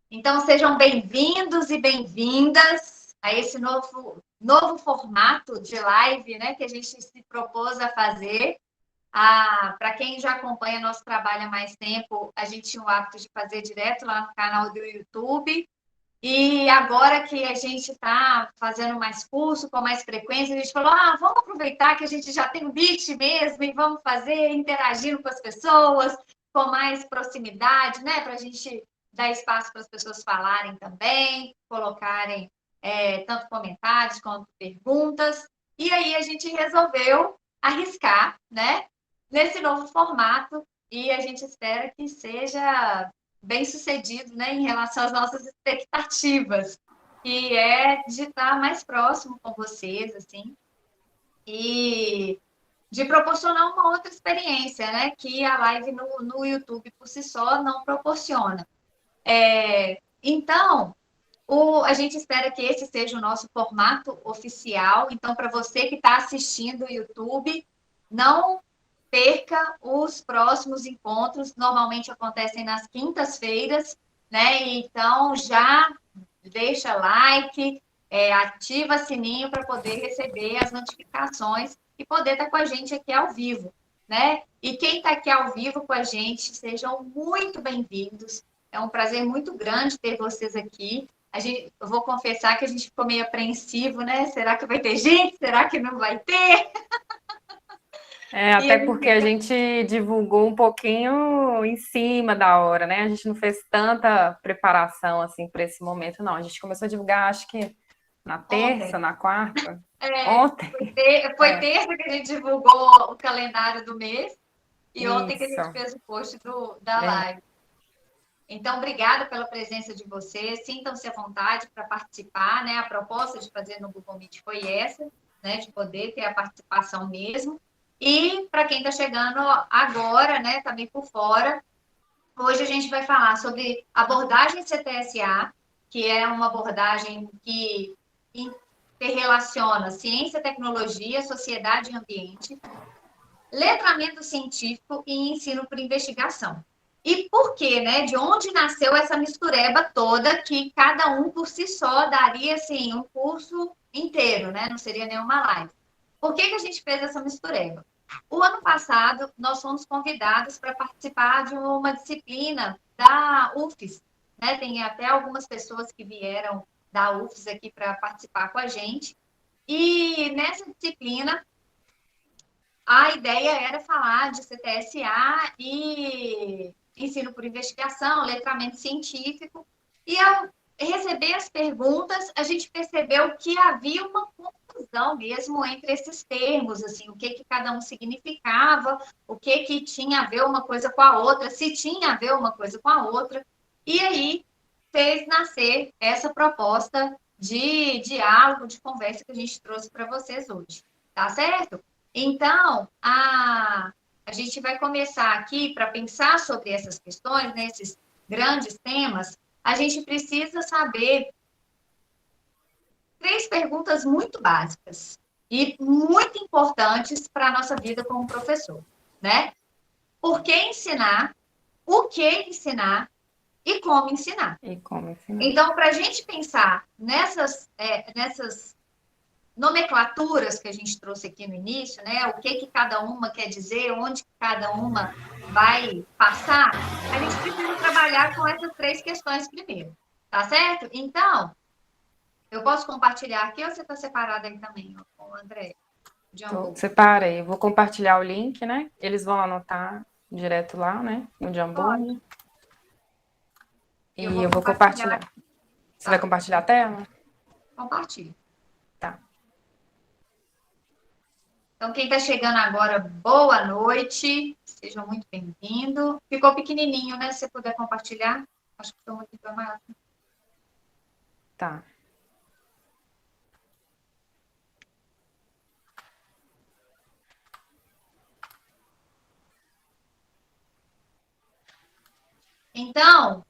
Então, sejam bem-vindos e bem-vindas a esse novo formato de live, né, que a gente se propôs a fazer. Para quem já acompanha nosso trabalho há mais tempo, a gente tinha o hábito de fazer direto lá no canal do YouTube. E agora que a gente está fazendo mais curso, com mais frequência, a gente falou: vamos aproveitar que a gente já tem o Meet mesmo e vamos fazer interagindo com as pessoas, com mais proximidade, né? Para a gente dar espaço para as pessoas falarem também, colocarem tanto comentários quanto perguntas. E aí a gente resolveu arriscar, né? Nesse novo formato, e a gente espera que seja bem sucedido, né, em relação às nossas expectativas, que é de estar mais próximo com vocês, assim, e de proporcionar uma outra experiência, né, que a live no YouTube por si só não proporciona. Então, a gente espera que esse seja o nosso formato oficial. Então, para você que está assistindo o YouTube, não perca os próximos encontros. Normalmente acontecem nas quintas-feiras, né? Então, já deixa like, ativa sininho para poder receber as notificações e poder estar com a gente aqui ao vivo, né? E quem está aqui ao vivo com a gente, sejam muito bem-vindos. É um prazer muito grande ter vocês aqui. Eu vou confessar que a gente ficou meio apreensivo, né? Será que vai ter gente? Será que não vai ter? Até porque a gente divulgou um pouquinho em cima da hora, né? A gente não fez tanta preparação assim para esse momento, não. A gente começou a divulgar, acho que na terça, Ontem. na quarta, ontem. Foi terça que a gente divulgou o calendário do mês e ontem que a Isso. gente fez o post da É. live. Então, obrigada pela presença de vocês. Sintam-se à vontade para participar, né? A proposta de fazer no Google Meet foi essa, né? De poder ter a participação mesmo. E para quem está chegando agora, né? Também por fora, hoje a gente vai falar sobre abordagem CTSA, que é uma abordagem que interrelaciona ciência, tecnologia, sociedade e ambiente, letramento científico e ensino por investigação. E por quê, né? De onde nasceu essa mistureba toda que cada um por si só daria, assim, um curso inteiro, né? Não seria nenhuma live. Por que a gente fez essa mistureba? O ano passado, nós fomos convidados para participar de uma disciplina da UFES, né? Tem até algumas pessoas que vieram da UFES aqui para participar com a gente. E nessa disciplina, a ideia era falar de CTSA e ensino por investigação, letramento científico. E ao receber as perguntas, a gente percebeu que havia uma confusão mesmo entre esses termos, assim, o que cada um significava, o que tinha a ver uma coisa com a outra, se tinha a ver uma coisa com a outra. E aí fez nascer essa proposta de diálogo, de conversa que a gente trouxe para vocês hoje. Tá certo? Então, a gente vai começar aqui para pensar sobre essas questões, nesses grandes temas. A gente precisa saber 3 perguntas muito básicas e muito importantes para a nossa vida como professor, né? Por que ensinar? O que ensinar? E como ensinar? E como ensinar? Então, para a gente pensar nessas nomenclaturas que a gente trouxe aqui no início, né? O que cada uma quer dizer, onde cada uma vai passar, a gente precisa trabalhar com essas 3 questões primeiro, tá certo? Então, eu posso compartilhar aqui ou você está separado aí também, com o André? Separei. Vou compartilhar o link, né? Eles vão anotar direto lá, né? No Jamboard. E eu vou compartilhar. Você vai compartilhar a tela? Compartilha. Tá. Então, quem está chegando agora, boa noite. Sejam muito bem-vindos. Ficou pequenininho, né? Se você puder compartilhar. Acho que ficou muito maior. Tá. Então,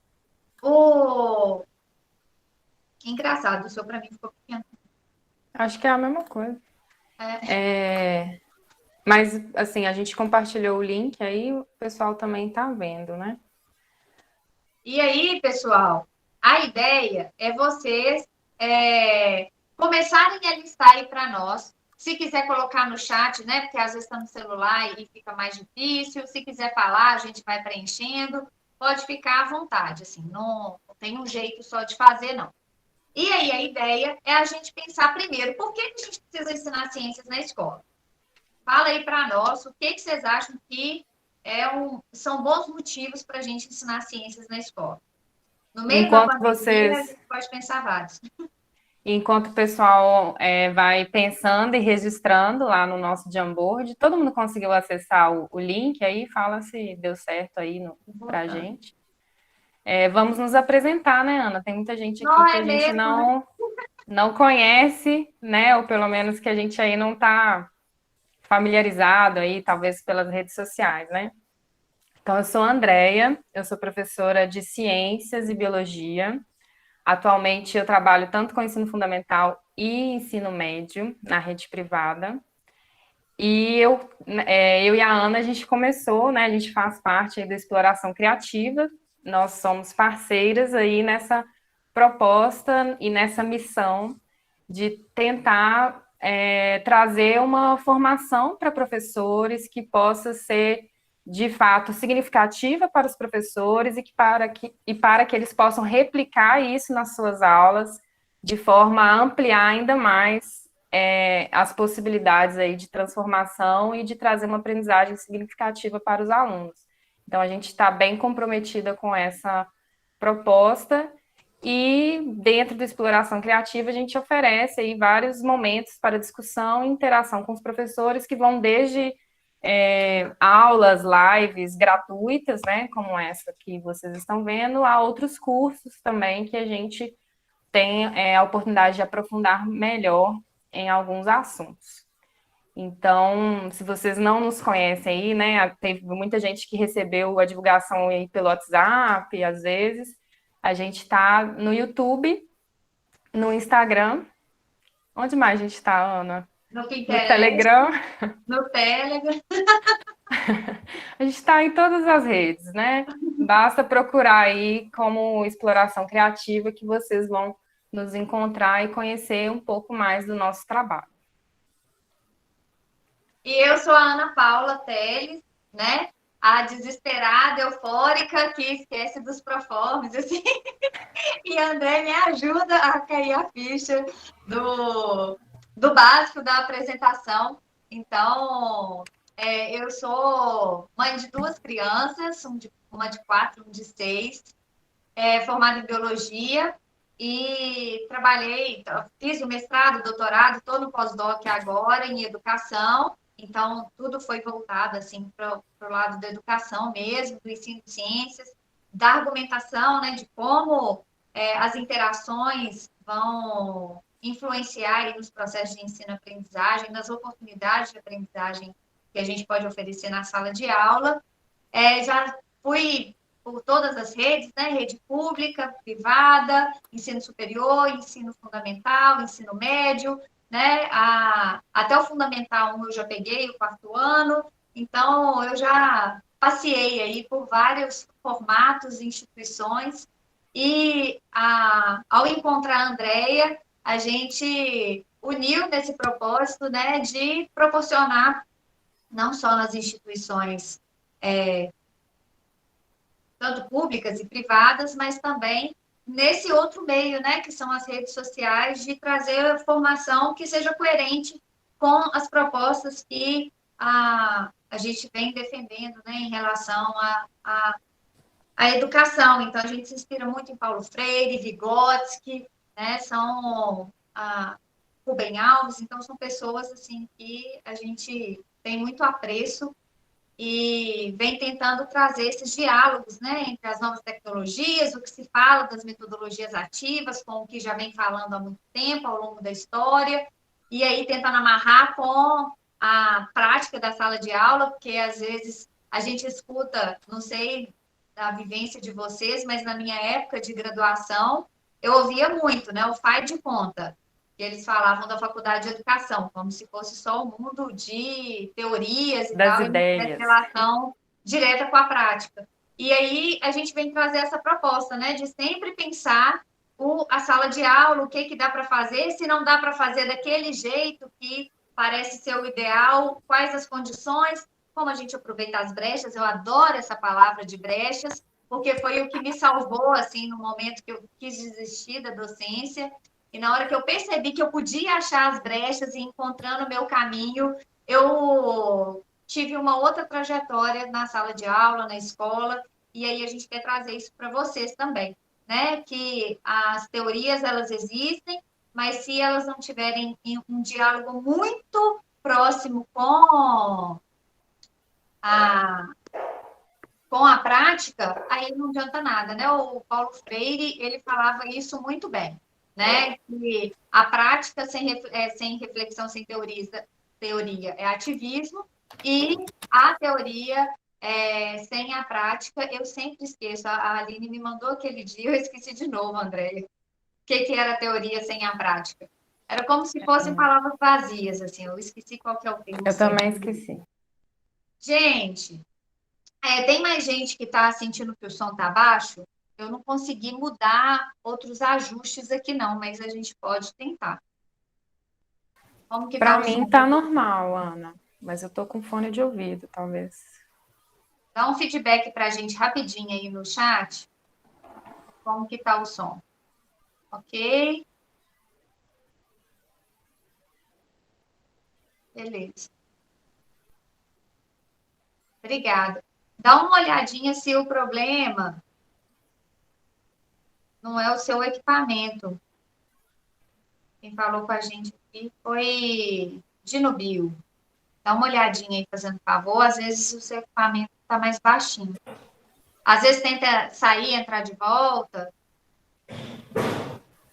o engraçado, o seu para mim ficou pequeno. Acho que é a mesma coisa. Mas, assim, a gente compartilhou o link, aí o pessoal também tá vendo, né? E aí, pessoal, A ideia é vocês começarem a listar aí para nós. Se quiser colocar no chat, né? Porque às vezes está no celular e fica mais difícil. Se quiser falar, a gente vai preenchendo. Pode ficar à vontade, assim. Não tem um jeito só de fazer, não. E aí a ideia é a gente pensar primeiro, por que a gente precisa ensinar ciências na escola? Fala aí para nós o que vocês acham que são bons motivos para a gente ensinar ciências na escola. No meio da Enquanto pandemia, a vocês gente pode pensar vários. Enquanto o pessoal vai pensando e registrando lá no nosso Jamboard, todo mundo conseguiu acessar o link aí? Fala se deu certo aí para a gente. Vamos nos apresentar, né, Ana? Tem muita gente aqui Não que é a gente mesmo, né? não conhece, né? Ou pelo menos que a gente aí não está familiarizado aí, talvez pelas redes sociais, né? Então, eu sou a Andrea, eu sou professora de Ciências e Biologia. Atualmente eu trabalho tanto com ensino fundamental e ensino médio na rede privada. E eu e a Ana, a gente começou, né? A gente faz parte aí da exploração criativa. Nós somos parceiras aí nessa proposta e nessa missão de tentar trazer uma formação para professores que possa ser de fato significativa para os professores e para que eles possam replicar isso nas suas aulas de forma a ampliar ainda mais as possibilidades aí de transformação e de trazer uma aprendizagem significativa para os alunos. Então, a gente está bem comprometida com essa proposta e dentro da exploração criativa a gente oferece aí vários momentos para discussão e interação com os professores que vão desde aulas, lives gratuitas, né, como essa que vocês estão vendo, a outros cursos também que a gente tem a oportunidade de aprofundar melhor em alguns assuntos. Então, se vocês não nos conhecem aí, né, teve muita gente que recebeu a divulgação aí pelo WhatsApp, às vezes. A gente está no YouTube, no Instagram. Onde mais a gente está, Ana? No No Pinterest, Telegram. no Telegram. A gente está em todas as redes, né? Basta procurar aí como exploração criativa que vocês vão nos encontrar e conhecer um pouco mais do nosso trabalho. E eu sou a Ana Paula Teles, né? A desesperada, eufórica, que esquece dos proformes, assim. E a André me ajuda a cair a ficha do básico da apresentação. Então, eu sou mãe de duas crianças, uma de 4, um de 6, formada em biologia, e trabalhei, fiz o mestrado, doutorado, estou no pós-doc agora em educação, então tudo foi voltado assim para o lado da educação mesmo, do ensino de ciências, da argumentação, né, de como as interações vão influenciar nos processos de ensino-aprendizagem, nas oportunidades de aprendizagem que a gente pode oferecer na sala de aula. Já fui por todas as redes, né? Rede pública, privada, ensino superior, ensino fundamental, ensino médio, né? Até o fundamental 1 eu já peguei, o 4º ano, então eu já passei aí por vários formatos e instituições, e ao encontrar a Andrea, a gente uniu nesse propósito, né, de proporcionar, não só nas instituições tanto públicas e privadas, mas também nesse outro meio, né, que são as redes sociais, de trazer formação que seja coerente com as propostas que a gente vem defendendo, né, em relação à educação. Então, a gente se inspira muito em Paulo Freire, Vygotsky, né, são Rubem Alves, então são pessoas assim que a gente tem muito apreço e vem tentando trazer esses diálogos, né, entre as novas tecnologias, o que se fala das metodologias ativas, com o que já vem falando há muito tempo, ao longo da história, e aí tentando amarrar com a prática da sala de aula, porque às vezes a gente escuta, não sei da vivência de vocês, mas na minha época de graduação, eu ouvia muito, né, o faz de conta, que eles falavam da faculdade de educação, como se fosse só um mundo de teorias e Das tal, e não tivesse ideias. relação direta com a prática. E aí a gente vem trazer essa proposta, né, de sempre pensar a sala de aula, o que dá para fazer, se não dá para fazer daquele jeito que parece ser o ideal, quais as condições, como a gente aproveita as brechas, eu adoro essa palavra de brechas, porque foi o que me salvou, assim, no momento que eu quis desistir da docência, e na hora que eu percebi que eu podia achar as brechas e encontrando o meu caminho, eu tive uma outra trajetória na sala de aula, na escola, e aí a gente quer trazer isso para vocês também, né? Que as teorias, elas existem, mas se elas não tiverem um diálogo muito próximo a, com a prática, aí não adianta nada, né? O Paulo Freire, ele falava isso muito bem, né? Que a prática sem reflexão, sem teoria é ativismo, e a teoria sem a prática, eu sempre esqueço. A Aline me mandou aquele dia, eu esqueci de novo, Andréia. O que era a teoria sem a prática? Era como se fossem palavras vazias, assim, eu esqueci qual que é o termo Eu certo. também esqueci. Gente, tem mais gente que está sentindo que o som está baixo? Eu não consegui mudar outros ajustes aqui, não, mas a gente pode tentar. Como que está Para o mim som? tá normal, Ana, mas eu tô com fone de ouvido, talvez. Dá um feedback para a gente rapidinho aí no chat. Como que está o som? Ok? Beleza. Obrigada. Dá uma olhadinha se o problema não é o seu equipamento. Quem falou com a gente aqui foi Dinubio. Dá uma olhadinha aí, fazendo favor. Às vezes o seu equipamento está mais baixinho. Às vezes tenta sair, entrar de volta.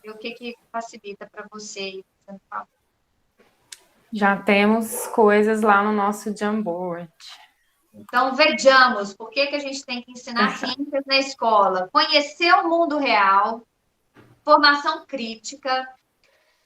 E o que facilita para você, fazendo favor. Já temos coisas lá no nosso Jamboard. Então, vejamos por que a gente tem que ensinar ciências na escola. Conhecer o mundo real, formação crítica,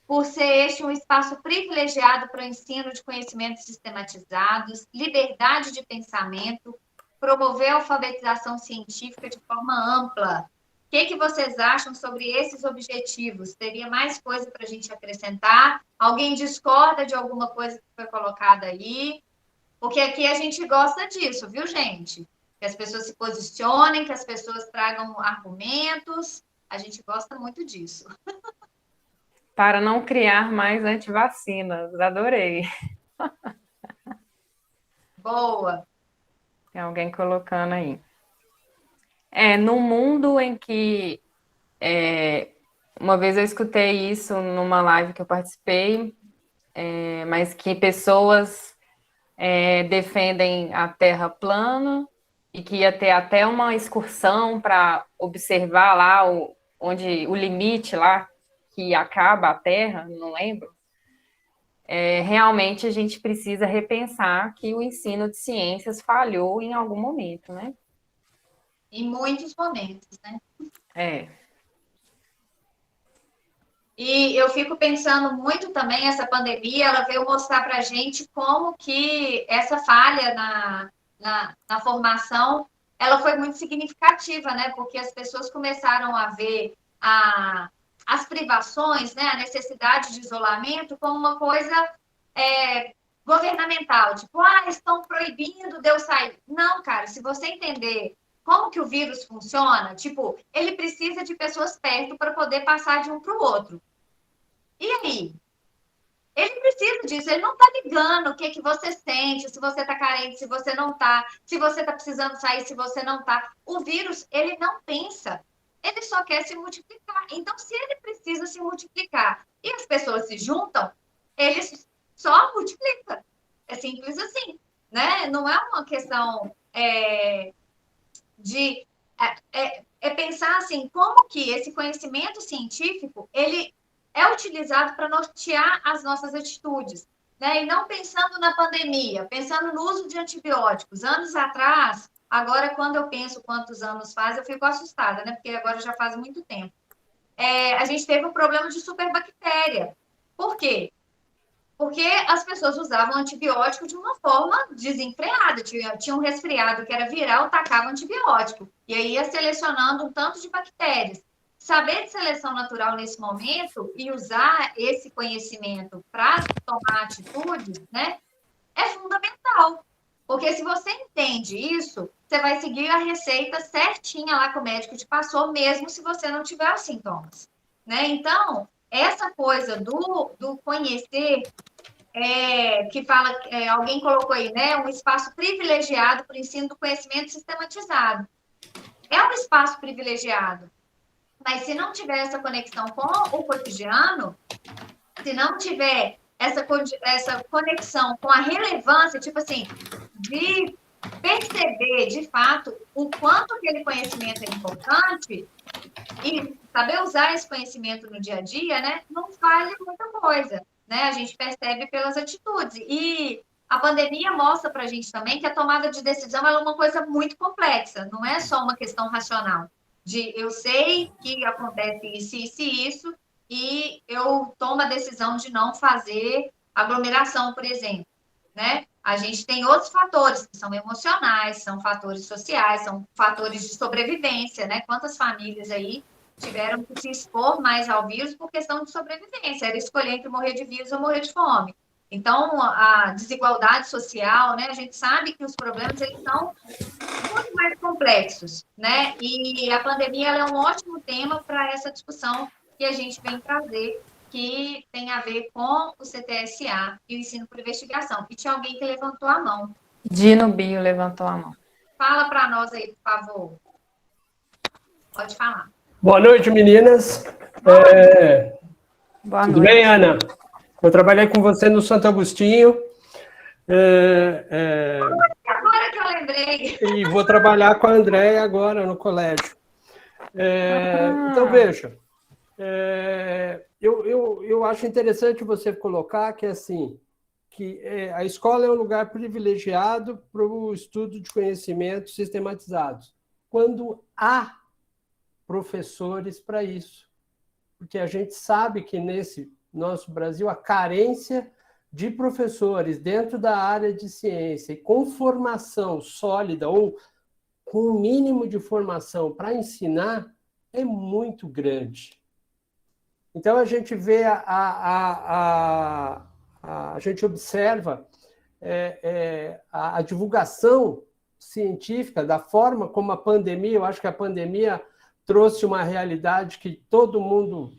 por ser este um espaço privilegiado para o ensino de conhecimentos sistematizados, liberdade de pensamento, promover a alfabetização científica de forma ampla. O que vocês acham sobre esses objetivos? Teria mais coisa para a gente acrescentar? Alguém discorda de alguma coisa que foi colocada aí? Porque aqui a gente gosta disso, viu, gente? Que as pessoas se posicionem, que as pessoas tragam argumentos. A gente gosta muito disso. Para não criar mais antivacinas. Adorei. Boa. Tem alguém colocando aí. No mundo em que uma vez eu escutei isso numa live que eu participei, mas que pessoas defendem a Terra plana e que ia ter até uma excursão para observar lá onde o limite lá que acaba a Terra, não lembro. Realmente a gente precisa repensar que o ensino de ciências falhou em algum momento, né? Em muitos momentos, né? É. E eu fico pensando muito também, essa pandemia, ela veio mostrar para a gente como que essa falha na formação, ela foi muito significativa, né? Porque as pessoas começaram a ver as privações, né? A necessidade de isolamento como uma coisa governamental. Tipo, estão proibindo de eu sair. Não, cara, se você entender como que o vírus funciona, tipo, ele precisa de pessoas perto para poder passar de um para o outro. E aí? Ele precisa disso, ele não está ligando o que você sente, se você está carente, se você não está, se você está precisando sair, se você não está. O vírus, ele não pensa, ele só quer se multiplicar. Então, se ele precisa se multiplicar e as pessoas se juntam, ele só multiplica. É simples assim, né? Não é uma questão de... pensar assim, como que esse conhecimento científico, ele é utilizado para nortear as nossas atitudes, né? E não pensando na pandemia, pensando no uso de antibióticos. Anos atrás, agora quando eu penso quantos anos faz, eu fico assustada, né? Porque agora já faz muito tempo. A gente teve um problema de superbactéria. Por quê? Porque as pessoas usavam antibiótico de uma forma desenfreada. Tinha um resfriado que era viral, tacava antibiótico. E aí ia selecionando um tanto de bactérias. Saber de seleção natural nesse momento e usar esse conhecimento para tomar atitudes, né, é fundamental. Porque se você entende isso, você vai seguir a receita certinha lá que o médico te passou, mesmo se você não tiver os sintomas. Né? Então, essa coisa do conhecer que fala, alguém colocou aí, né, um espaço privilegiado para o ensino do conhecimento sistematizado. É um espaço privilegiado, mas se não tiver essa conexão com o cotidiano, se não tiver essa conexão com a relevância, tipo assim, de perceber, de fato, o quanto aquele conhecimento é importante e saber usar esse conhecimento no dia a dia, né, não vale muita coisa, né? A gente percebe pelas atitudes. E a pandemia mostra para a gente também que a tomada de decisão é uma coisa muito complexa, não é só uma questão racional. De eu sei que acontece isso, e eu tomo a decisão de não fazer aglomeração, por exemplo, né? A gente tem outros fatores que são emocionais, são fatores sociais, são fatores de sobrevivência, né? Quantas famílias aí tiveram que se expor mais ao vírus por questão de sobrevivência, era escolher entre morrer de vírus ou morrer de fome. Então, a desigualdade social, né? A gente sabe que os problemas eles são muito mais complexos, né? E a pandemia é um ótimo tema para essa discussão que a gente vem trazer, que tem a ver com o CTSA e o ensino por investigação. E tinha alguém que levantou a mão. Dino Bio levantou a mão. Fala para nós aí, por favor. Pode falar. Boa noite, meninas. Boa Tudo noite. bem, Ana? Eu trabalhei com você no Santo Agostinho. Agora que eu lembrei. E vou trabalhar com a Andréia agora no colégio. Então, veja, eu acho interessante você colocar que, assim, que a escola é um lugar privilegiado para o estudo de conhecimentos sistematizados, quando há professores para isso. Porque a gente sabe que nesse nosso Brasil a carência de professores dentro da área de ciência e com formação sólida ou com o mínimo de formação para ensinar é muito grande. Então a gente vê, a gente observa a divulgação científica da forma como a pandemia, eu acho que a pandemia trouxe uma realidade que todo mundo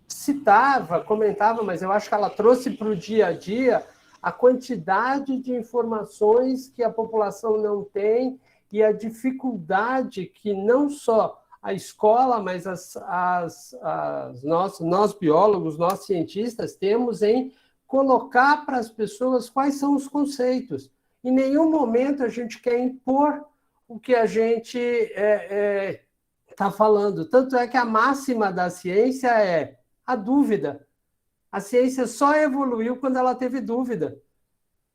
citava, comentava, mas eu acho que ela trouxe para o dia a dia a quantidade de informações que a população não tem e a dificuldade que não só a escola, mas nós biólogos, nós cientistas, temos em colocar para as pessoas quais são os conceitos. Em nenhum momento a gente quer impor o que a gente está falando. Tanto é que a máxima da ciência é a dúvida. A ciência só evoluiu quando ela teve dúvida.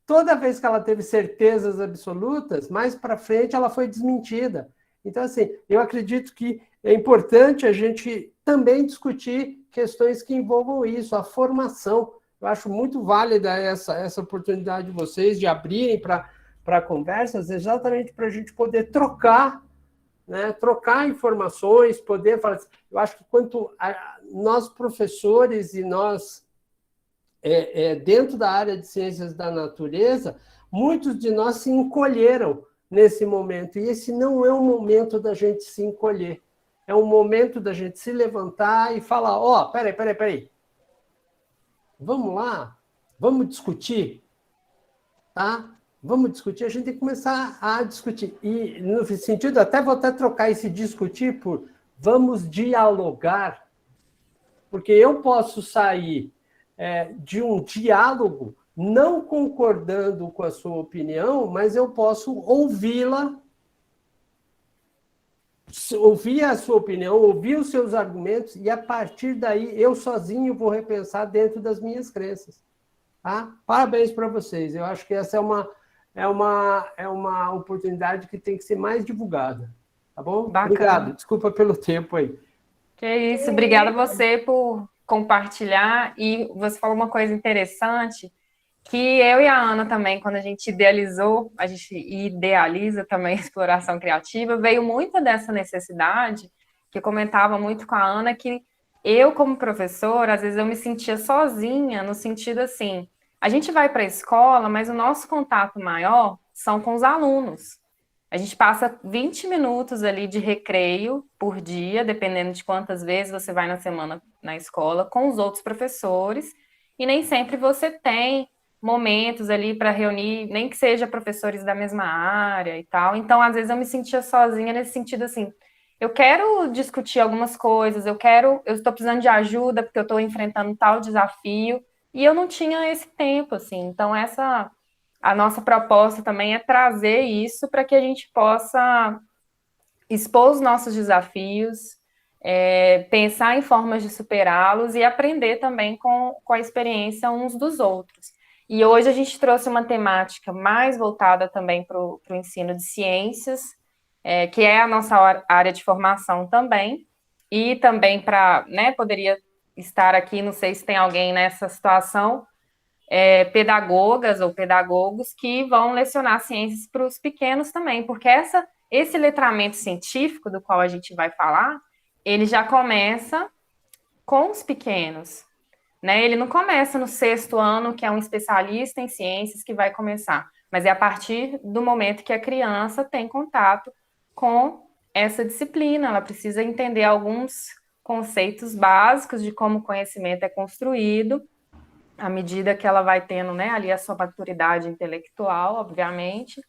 Toda vez que ela teve certezas absolutas, mais para frente ela foi desmentida. Então, assim, eu acredito que é importante a gente também discutir questões que envolvam isso, a formação. Eu acho muito válida essa oportunidade de vocês de abrirem para conversas, exatamente para a gente poder trocar, né? Trocar informações, poder falar. Eu acho que quanto nós professores e nós dentro da área de ciências da natureza, muitos de nós se encolheram nesse momento, e esse não é um momento da gente se encolher, é um momento da gente se levantar e falar, peraí, vamos lá, vamos discutir, tá? Vamos discutir, a gente tem que começar a discutir, e no sentido, vou trocar esse discutir por vamos dialogar, porque eu posso sair de um diálogo não concordando com a sua opinião, mas eu posso ouvi-la, ouvir a sua opinião, ouvir os seus argumentos, e a partir daí eu sozinho vou repensar dentro das minhas crenças. Tá? Parabéns para vocês. Eu acho que essa é uma oportunidade que tem que ser mais divulgada. Tá bom? Bacana. Obrigado. Desculpa pelo tempo aí. Que isso. Obrigada a você por compartilhar, e você falou uma coisa interessante, que eu e a Ana também, quando a gente idealiza também a exploração criativa, veio muito dessa necessidade, que eu comentava muito com a Ana, que eu, como professora, às vezes eu me sentia sozinha, no sentido assim, a gente vai para a escola, mas o nosso contato maior são com os alunos. A gente passa 20 minutos ali de recreio por dia, dependendo de quantas vezes você vai na semana na escola, com os outros professores, e nem sempre você tem momentos ali para reunir, nem que seja professores da mesma área e tal. Então, às vezes eu me sentia sozinha nesse sentido assim, eu quero discutir algumas coisas, eu estou precisando de ajuda porque eu estou enfrentando tal desafio, e eu não tinha esse tempo, assim. Então, a nossa proposta também é trazer isso para que a gente possa expor os nossos desafios, pensar em formas de superá-los e aprender também com a experiência uns dos outros. E hoje a gente trouxe uma temática mais voltada também para o ensino de ciências, que é a nossa área de formação também, e também poderia estar aqui, não sei se tem alguém nessa situação, pedagogas ou pedagogos que vão lecionar ciências para os pequenos também, porque esse letramento científico do qual a gente vai falar, ele já começa com os pequenos, né? Ele não começa no 6º ano, que é um especialista em ciências que vai começar, mas é a partir do momento que a criança tem contato com essa disciplina, ela precisa entender alguns conceitos básicos de como o conhecimento é construído, à medida que ela vai tendo, né, ali a sua maturidade intelectual, obviamente,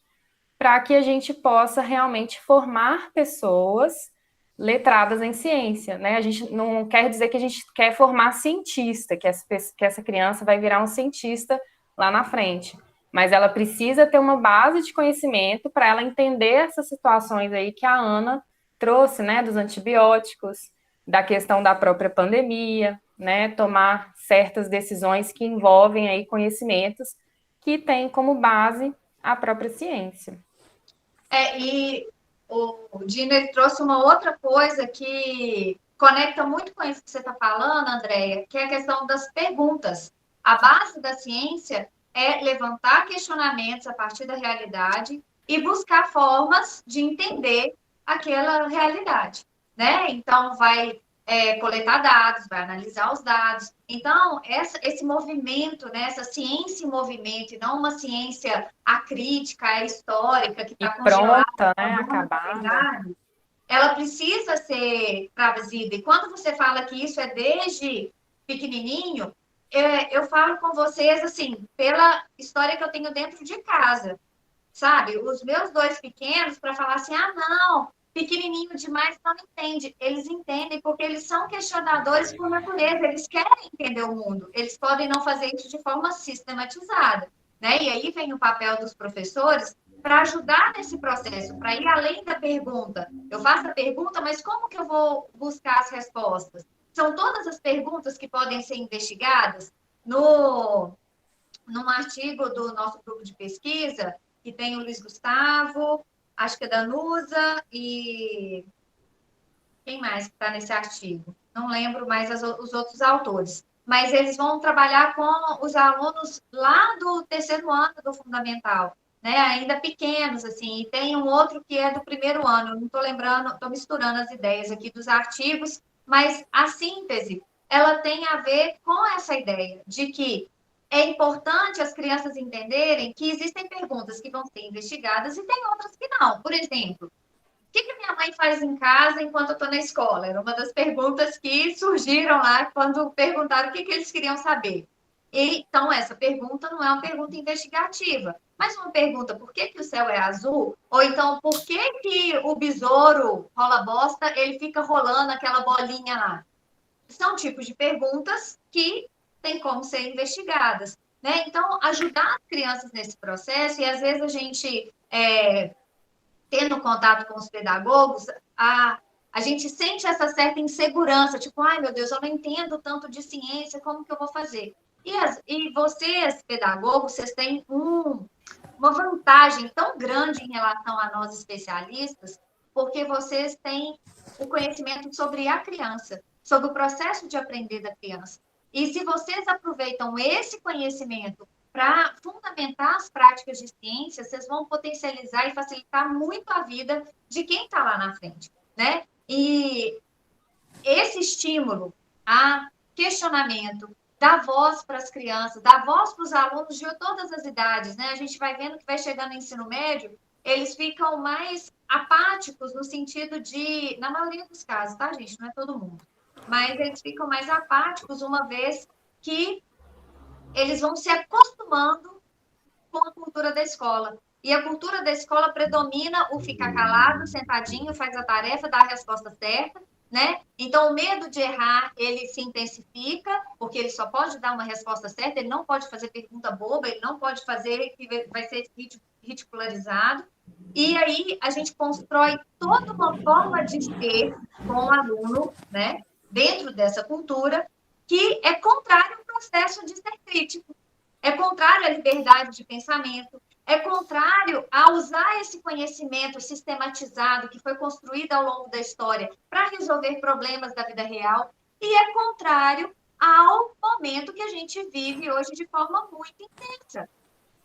para que a gente possa realmente formar pessoas letradas em ciência, né? A gente não quer dizer que a gente quer formar cientista, que essa criança vai virar um cientista lá na frente, mas ela precisa ter uma base de conhecimento para ela entender essas situações aí que a Ana trouxe, né, dos antibióticos, da questão da própria pandemia, né, tomar certas decisões que envolvem aí conhecimentos que têm como base a própria ciência. E o Dino ele trouxe uma outra coisa que conecta muito com isso que você está falando, Andréia, que é a questão das perguntas. A base da ciência é levantar questionamentos a partir da realidade e buscar formas de entender aquela realidade, né? Então, vai coletar dados, vai analisar os dados. Então, esse movimento, né, essa ciência em movimento, e não uma ciência acrítica, histórica, que está congelada, pronta, né, acabada, ela precisa ser traduzida. E quando você fala que isso é desde pequenininho, eu falo com vocês, assim, pela história que eu tenho dentro de casa, sabe? Os meus 2 pequenos, para falar assim, não, pequenininho demais não entende. Eles entendem porque eles são questionadores por natureza, eles querem entender o mundo. Eles podem não fazer isso de forma sistematizada, né? E aí vem o papel dos professores para ajudar nesse processo, para ir além da pergunta. Eu faço a pergunta, mas como que eu vou buscar as respostas? São todas as perguntas que podem ser investigadas num artigo do nosso grupo de pesquisa, que tem o Luiz Gustavo, acho que é da Nusa, e quem mais está nesse artigo? Não lembro mais os outros autores. Mas eles vão trabalhar com os alunos lá do 3º ano do fundamental, né? Ainda pequenos, assim. E tem um outro que é do 1º ano. Eu não estou lembrando, estou misturando as ideias aqui dos artigos, mas a síntese, ela tem a ver com essa ideia de que é importante as crianças entenderem que existem perguntas que vão ser investigadas e tem outras que não. Por exemplo, o que minha mãe faz em casa enquanto eu estou na escola? Era uma das perguntas que surgiram lá quando perguntaram o que eles queriam saber. Então, essa pergunta não é uma pergunta investigativa, mas uma pergunta, por que o céu é azul? Ou então, por que o besouro rola bosta, ele fica rolando aquela bolinha lá? São tipos de perguntas que têm como ser investigadas, né? Então, ajudar as crianças nesse processo, e às vezes a gente, tendo contato com os pedagogos, a gente sente essa certa insegurança, tipo, ai meu Deus, eu não entendo tanto de ciência, como que eu vou fazer? E vocês, pedagogos, vocês têm uma vantagem tão grande em relação a nós especialistas, porque vocês têm o conhecimento sobre a criança. sobre o processo de aprender da criança. E se vocês aproveitam esse conhecimento para fundamentar as práticas de ciência, vocês vão potencializar e facilitar muito a vida de quem está lá na frente, né? E esse estímulo a questionamento, dar voz para as crianças, dar voz para os alunos de todas as idades, né? A gente vai vendo que vai chegando no ensino médio, eles ficam mais apáticos no sentido de, na maioria dos casos, tá, gente? Não é todo mundo. Mas eles ficam mais apáticos uma vez que eles vão se acostumando com a cultura da escola. E a cultura da escola predomina o ficar calado, sentadinho, faz a tarefa, dá a resposta certa, né? Então, o medo de errar, ele se intensifica, porque ele só pode dar uma resposta certa, ele não pode fazer pergunta boba, ele não pode fazer que vai ser ridicularizado. E aí, a gente constrói toda uma forma de ser com o aluno, né? Dentro dessa cultura, que é contrário ao processo de ser crítico. É contrário à liberdade de pensamento, é contrário a usar esse conhecimento sistematizado que foi construído ao longo da história para resolver problemas da vida real, e é contrário ao momento que a gente vive hoje de forma muito intensa.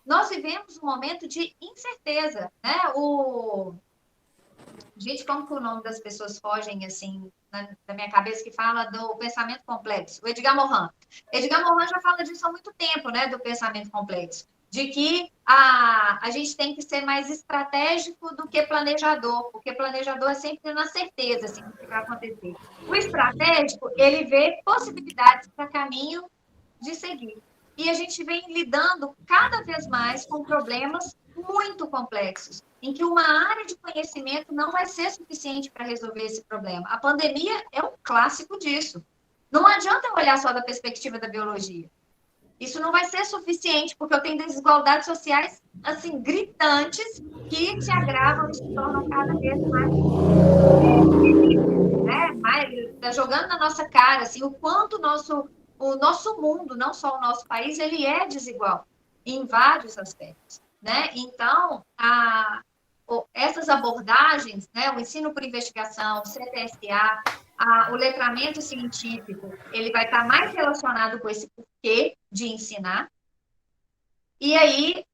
Nós vivemos um momento de incerteza, né? Gente, como que o nome das pessoas fogem, assim, na minha cabeça, que fala do pensamento complexo? O Edgar Morin. Edgar Morin já fala disso há muito tempo, né, do pensamento complexo. De que a gente tem que ser mais estratégico do que planejador, porque planejador é sempre na certeza, assim, do que vai acontecer. O estratégico, ele vê possibilidades para caminho de seguir. E a gente vem lidando cada vez mais com problemas muito complexos, em que uma área de conhecimento não vai ser suficiente para resolver esse problema. A pandemia é um clássico disso. Não adianta olhar só da perspectiva da biologia. Isso não vai ser suficiente, porque eu tenho desigualdades sociais, assim, gritantes, que se agravam e se tornam cada vez mais, tá jogando na nossa cara, assim, o quanto o nosso mundo, não só o nosso país, ele é desigual em vários aspectos, né? Então, essas abordagens, né, o ensino por investigação, o CTSA, o letramento científico, ele vai estar mais relacionado com esse porquê de ensinar. E aí,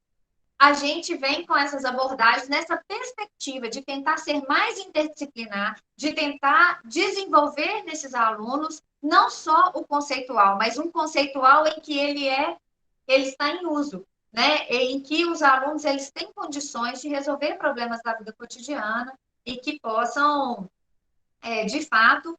a gente vem com essas abordagens nessa perspectiva de tentar ser mais interdisciplinar, de tentar desenvolver nesses alunos não só o conceitual, mas um conceitual em que ele está em uso, né? Em que os alunos eles têm condições de resolver problemas da vida cotidiana e que possam, de fato,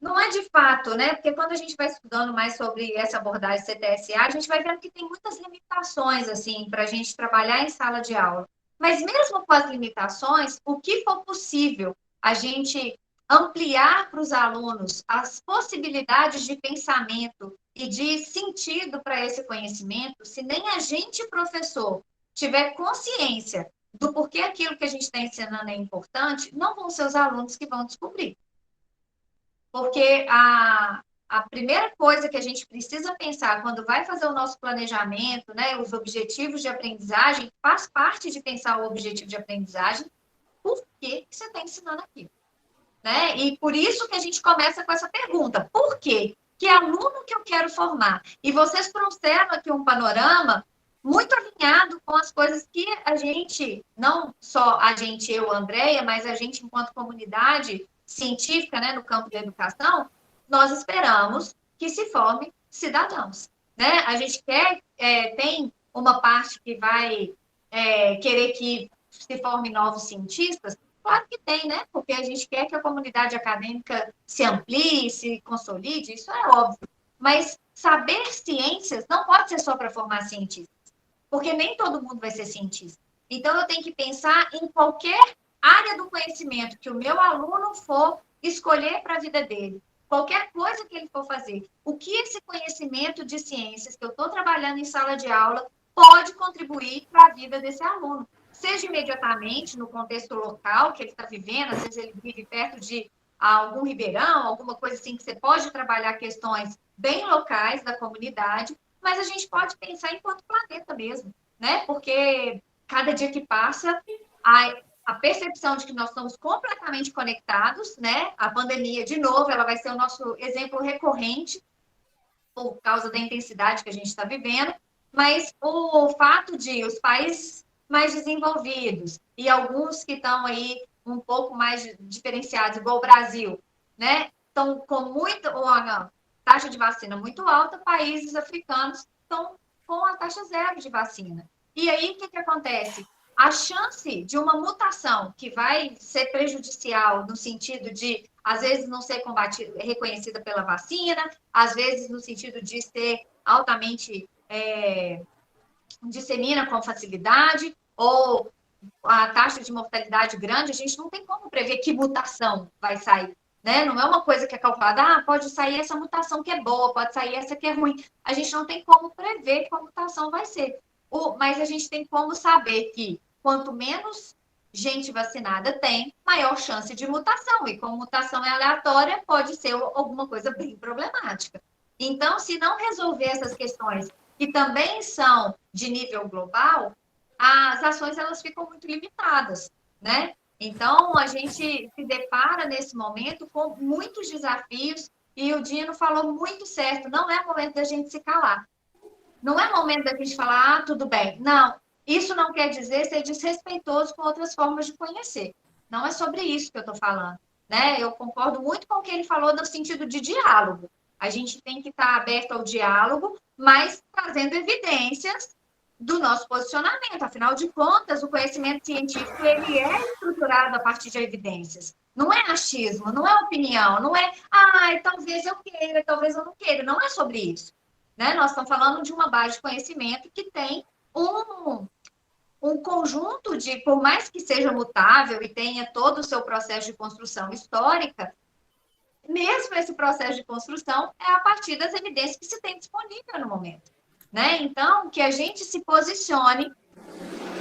não é de fato, né? Porque quando a gente vai estudando mais sobre essa abordagem CTSA, a gente vai vendo que tem muitas limitações, assim, para a gente trabalhar em sala de aula. Mas mesmo com as limitações, o que for possível a gente ampliar para os alunos as possibilidades de pensamento e de sentido para esse conhecimento, se nem a gente, professor, tiver consciência do porquê aquilo que a gente está ensinando é importante, não vão ser os alunos que vão descobrir. Porque a primeira coisa que a gente precisa pensar quando vai fazer o nosso planejamento, né, os objetivos de aprendizagem, faz parte de pensar o objetivo de aprendizagem, por que você está ensinando aquilo? Né? E por isso que a gente começa com essa pergunta, por quê? Que aluno que eu quero formar? E vocês trouxeram aqui um panorama muito alinhado com as coisas que a gente, não só a gente, eu, Andréia, mas a gente enquanto comunidade científica, né, no campo da educação, nós esperamos que se forme cidadãos, né? A gente tem uma parte que vai querer que se forme novos cientistas, claro que tem, né? Porque a gente quer que a comunidade acadêmica se amplie, se consolide, isso é óbvio. Mas saber ciências não pode ser só para formar cientistas, porque nem todo mundo vai ser cientista. Então, eu tenho que pensar em qualquer área do conhecimento que o meu aluno for escolher para a vida dele, qualquer coisa que ele for fazer, o que esse conhecimento de ciências que eu estou trabalhando em sala de aula pode contribuir para a vida desse aluno. Seja imediatamente no contexto local que ele está vivendo, às vezes ele vive perto de algum ribeirão, alguma coisa assim que você pode trabalhar questões bem locais da comunidade, mas a gente pode pensar enquanto planeta mesmo, né? Porque cada dia que passa, a percepção de que nós estamos completamente conectados, né? A pandemia, de novo, ela vai ser o nosso exemplo recorrente por causa da intensidade que a gente está vivendo, mas o fato de os países mais desenvolvidos e alguns que estão aí um pouco mais diferenciados, igual o Brasil, né? Estão com uma taxa de vacina muito alta, países africanos estão com a taxa zero de vacina. E aí, o que acontece? A chance de uma mutação que vai ser prejudicial no sentido de, às vezes, não ser reconhecida pela vacina, às vezes no sentido de ser altamente dissemina com facilidade, ou a taxa de mortalidade grande, a gente não tem como prever que mutação vai sair. Né? Não é uma coisa que é calculada, pode sair essa mutação que é boa, pode sair essa que é ruim. A gente não tem como prever qual mutação vai ser. Mas a gente tem como saber que quanto menos gente vacinada tem, maior chance de mutação. E como mutação é aleatória, pode ser alguma coisa bem problemática. Então, se não resolver essas questões, que também são de nível global, as ações elas ficam muito limitadas, né? Então, a gente se depara nesse momento com muitos desafios e o Dino falou muito certo, não é momento da gente se calar. Não é momento da gente falar, tudo bem. Não, isso não quer dizer ser desrespeitoso com outras formas de conhecer. Não é sobre isso que eu estou falando, né? Eu concordo muito com o que ele falou no sentido de diálogo. A gente tem que estar aberto ao diálogo, mas trazendo evidências do nosso posicionamento. Afinal de contas, o conhecimento científico ele é estruturado a partir de evidências. Não é achismo, não é opinião, não é, talvez eu queira, talvez eu não queira. Não é sobre isso. Né? Nós estamos falando de uma base de conhecimento que tem um conjunto de, por mais que seja mutável e tenha todo o seu processo de construção histórica, mesmo esse processo de construção é a partir das evidências que se tem disponível no momento. Né? Então, que a gente se posicione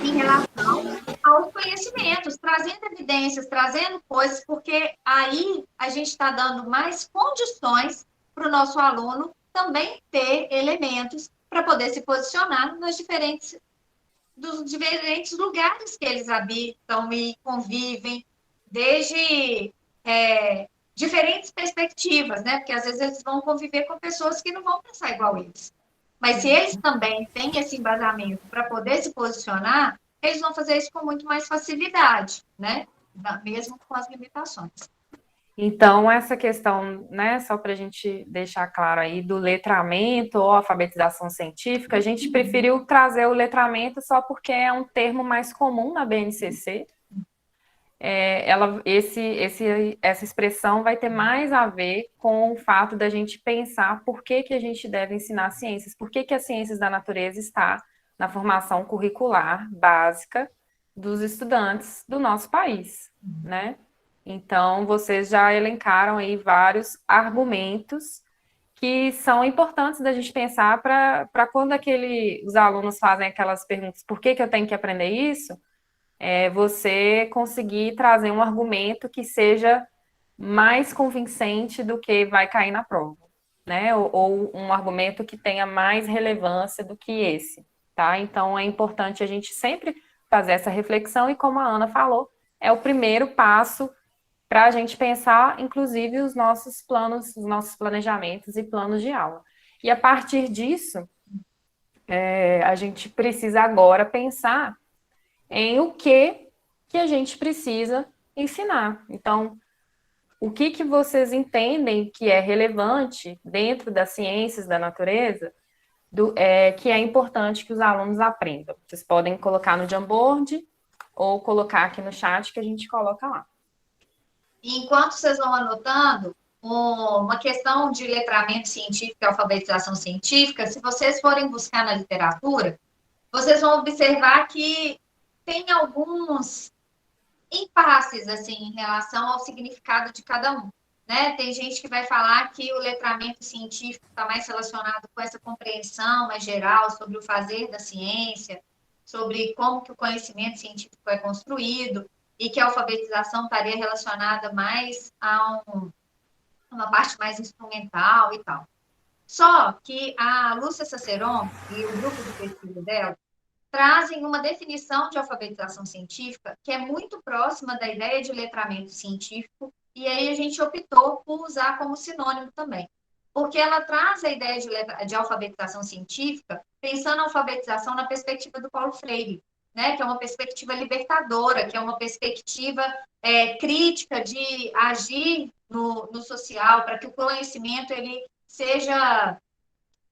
em relação aos conhecimentos, trazendo evidências, trazendo coisas, porque aí a gente está dando mais condições para o nosso aluno também ter elementos para poder se posicionar dos diferentes lugares que eles habitam e convivem, desde diferentes perspectivas, né? Porque às vezes eles vão conviver com pessoas que não vão pensar igual eles. Mas se eles também têm esse embasamento para poder se posicionar, eles vão fazer isso com muito mais facilidade, né? Mesmo com as limitações. Então, essa questão, né, só para a gente deixar claro aí, do letramento ou alfabetização científica, a gente preferiu trazer o letramento só porque é um termo mais comum na BNCC. Essa expressão vai ter mais a ver com o fato da gente pensar por que a gente deve ensinar ciências, por que as ciências da natureza está na formação curricular básica dos estudantes do nosso país, né? Então, vocês já elencaram aí vários argumentos que são importantes da gente pensar para quando os alunos fazem aquelas perguntas, por que eu tenho que aprender isso? Você conseguir trazer um argumento que seja mais convincente do que vai cair na prova, né? Ou um argumento que tenha mais relevância do que esse, tá? Então, é importante a gente sempre fazer essa reflexão e, como a Ana falou, é o primeiro passo para a gente pensar, inclusive, os nossos planos, os nossos planejamentos e planos de aula. E a partir disso, a gente precisa agora pensar em o que a gente precisa ensinar. Então, o que vocês entendem que é relevante dentro das ciências da natureza, que é importante que os alunos aprendam. Vocês podem colocar no Jamboard ou colocar aqui no chat que a gente coloca lá. Enquanto vocês vão anotando, uma questão de letramento científico e alfabetização científica, se vocês forem buscar na literatura, vocês vão observar que tem alguns impasses, assim, em relação ao significado de cada um. Né? Tem gente que vai falar que o letramento científico está mais relacionado com essa compreensão mais geral sobre o fazer da ciência, sobre como que o conhecimento científico é construído, e que a alfabetização estaria relacionada mais a uma parte mais instrumental e tal. Só que a Lúcia Saceron e o grupo de pesquisa dela, trazem uma definição de alfabetização científica que é muito próxima da ideia de letramento científico, e aí a gente optou por usar como sinônimo também. Porque ela traz a ideia de alfabetização científica, pensando a alfabetização na perspectiva do Paulo Freire, né? Que é uma perspectiva libertadora, que é uma perspectiva crítica de agir no social, para que o conhecimento ele seja,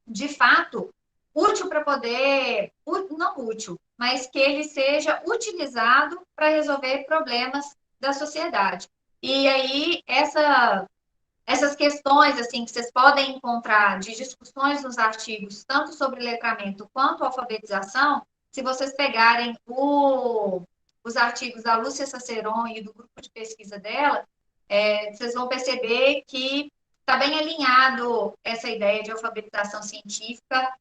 de fato, útil para poder, não útil, mas que ele seja utilizado para resolver problemas da sociedade. E aí, essas questões assim que vocês podem encontrar de discussões nos artigos, tanto sobre letramento quanto alfabetização, se vocês pegarem os artigos da Lúcia Saceron e do grupo de pesquisa dela, vocês vão perceber que está bem alinhado essa ideia de alfabetização científica,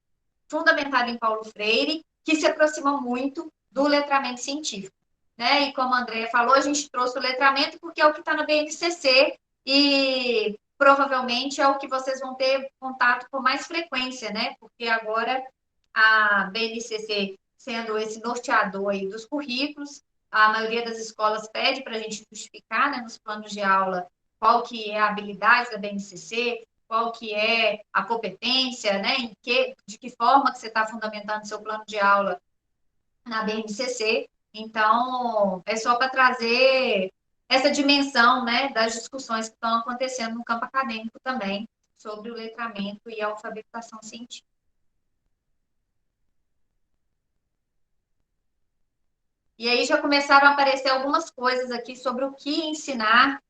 fundamentada em Paulo Freire, que se aproxima muito do letramento científico. Né? E como a Andrea falou, a gente trouxe o letramento porque é o que está na BNCC, e provavelmente é o que vocês vão ter contato com mais frequência, né? Porque agora a BNCC, sendo esse norteador aí dos currículos, a maioria das escolas pede para a gente justificar, né, nos planos de aula qual que é a habilidade da BNCC, qual que é a competência, né? De que forma que você está fundamentando seu plano de aula na BNCC. Então, é só para trazer essa dimensão, né, das discussões que estão acontecendo no campo acadêmico também, sobre o letramento e a alfabetização científica. E aí já começaram a aparecer algumas coisas aqui sobre o que ensinar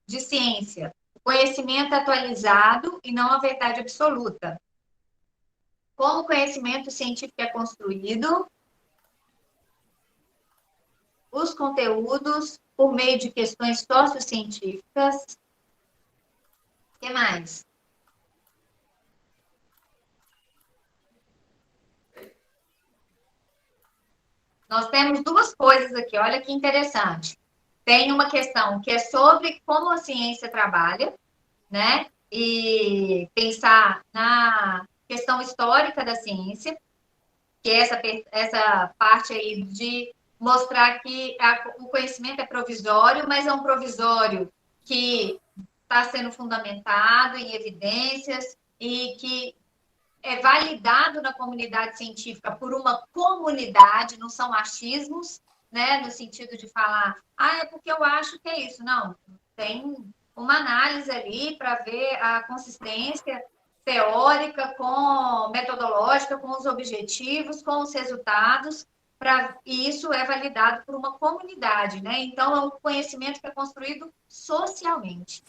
de ciência. O conhecimento atualizado e não a verdade absoluta. Como o conhecimento científico é construído, os conteúdos por meio de questões sociocientíficas. O que mais? Nós temos duas coisas aqui, olha que interessante. Tem uma questão que é sobre como a ciência trabalha, né? E pensar na questão histórica da ciência, que é essa parte aí de mostrar que o conhecimento é provisório, mas é um provisório que está sendo fundamentado em evidências e que é validado na comunidade científica por uma comunidade, não são achismos, né, no sentido de falar, é porque eu acho que é isso. Não, tem uma análise ali para ver a consistência teórica, com metodológica, com os objetivos, com os resultados, e isso é validado por uma comunidade, né? Então, é um conhecimento que é construído socialmente.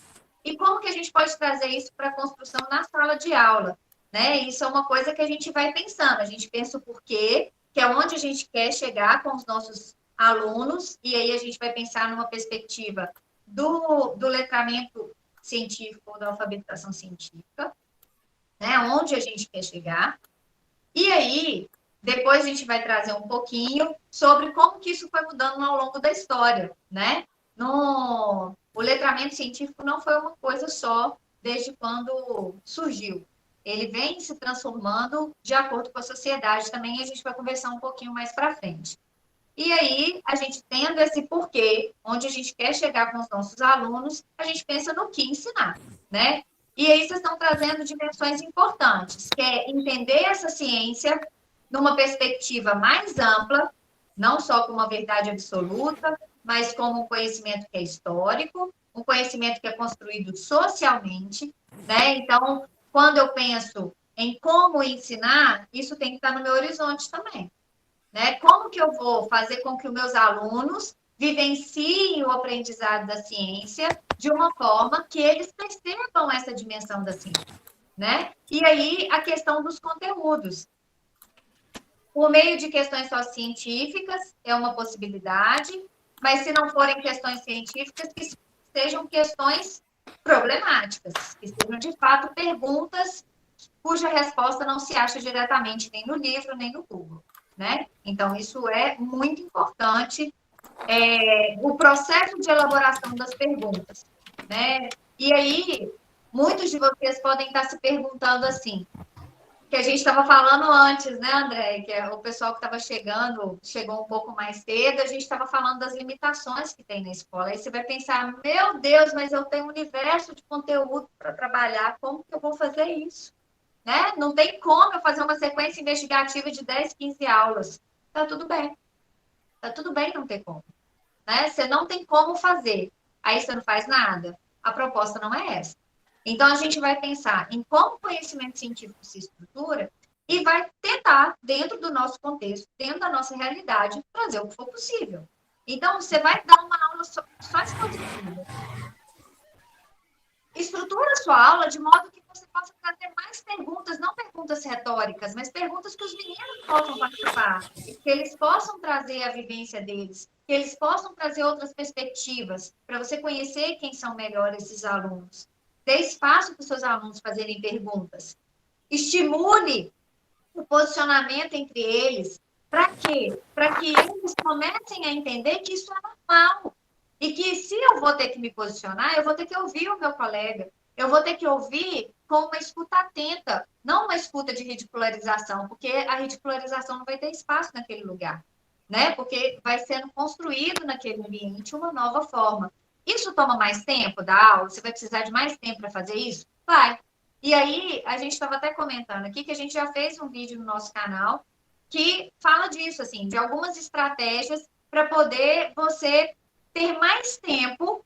E como que a gente pode trazer isso para a construção na sala de aula? Né? Isso é uma coisa que a gente vai pensando, a gente pensa o porquê, que é onde a gente quer chegar com os nossos alunos, e aí a gente vai pensar numa perspectiva do letramento científico ou da alfabetização científica, né? Onde a gente quer chegar. E aí, depois a gente vai trazer um pouquinho sobre como que isso foi mudando ao longo da história, né? O letramento científico não foi uma coisa só desde quando surgiu. Ele vem se transformando de acordo com a sociedade também, e a gente vai conversar um pouquinho mais para frente. E aí, a gente tendo esse porquê, onde a gente quer chegar com os nossos alunos, a gente pensa no que ensinar, né? E aí vocês estão trazendo dimensões importantes, que é entender essa ciência numa perspectiva mais ampla, não só como uma verdade absoluta, mas como um conhecimento que é histórico, um conhecimento que é construído socialmente, né? Então, quando eu penso em como ensinar, isso tem que estar no meu horizonte também, né? Como que eu vou fazer com que os meus alunos vivenciem o aprendizado da ciência de uma forma que eles percebam essa dimensão da ciência, né? E aí, a questão dos conteúdos. Por meio de questões sociocientíficas é uma possibilidade, mas se não forem questões científicas, que sejam questões problemáticas, que sejam, de fato, perguntas cuja resposta não se acha diretamente nem no livro, nem no Google, né? Então, isso é muito importante, o processo de elaboração das perguntas, né? E aí, muitos de vocês podem estar se perguntando assim, que a gente estava falando antes, né, André? Que é o pessoal que estava chegando, chegou um pouco mais cedo, a gente estava falando das limitações que tem na escola. Aí você vai pensar, meu Deus, mas eu tenho um universo de conteúdo para trabalhar, como que eu vou fazer isso? Né? Não tem como eu fazer uma sequência investigativa de 10, 15 aulas. Tá tudo bem. Tá tudo bem não ter como. Né? Você não tem como fazer. Aí você não faz nada. A proposta não é essa. Então, a gente vai pensar em como o conhecimento científico se estrutura e vai tentar, dentro do nosso contexto, dentro da nossa realidade, trazer o que for possível. Então, você vai dar uma aula só expositiva. Estrutura a sua aula de modo que você possa trazer mais perguntas, não perguntas retóricas, mas perguntas que os meninos possam participar, que eles possam trazer a vivência deles, que eles possam trazer outras perspectivas, para você conhecer quem são melhor esses alunos. Dê espaço para os seus alunos fazerem perguntas. Estimule o posicionamento entre eles. Para quê? Para que eles comecem a entender que isso é normal. E que se eu vou ter que me posicionar, eu vou ter que ouvir o meu colega. Eu vou ter que ouvir com uma escuta atenta, não uma escuta de ridicularização, porque a ridicularização não vai ter espaço naquele lugar, né? Porque vai sendo construído naquele ambiente uma nova forma. Isso toma mais tempo da aula? Você vai precisar de mais tempo para fazer isso? Vai. E aí, a gente estava até comentando aqui que a gente já fez um vídeo no nosso canal que fala disso, assim, de algumas estratégias para poder você ter mais tempo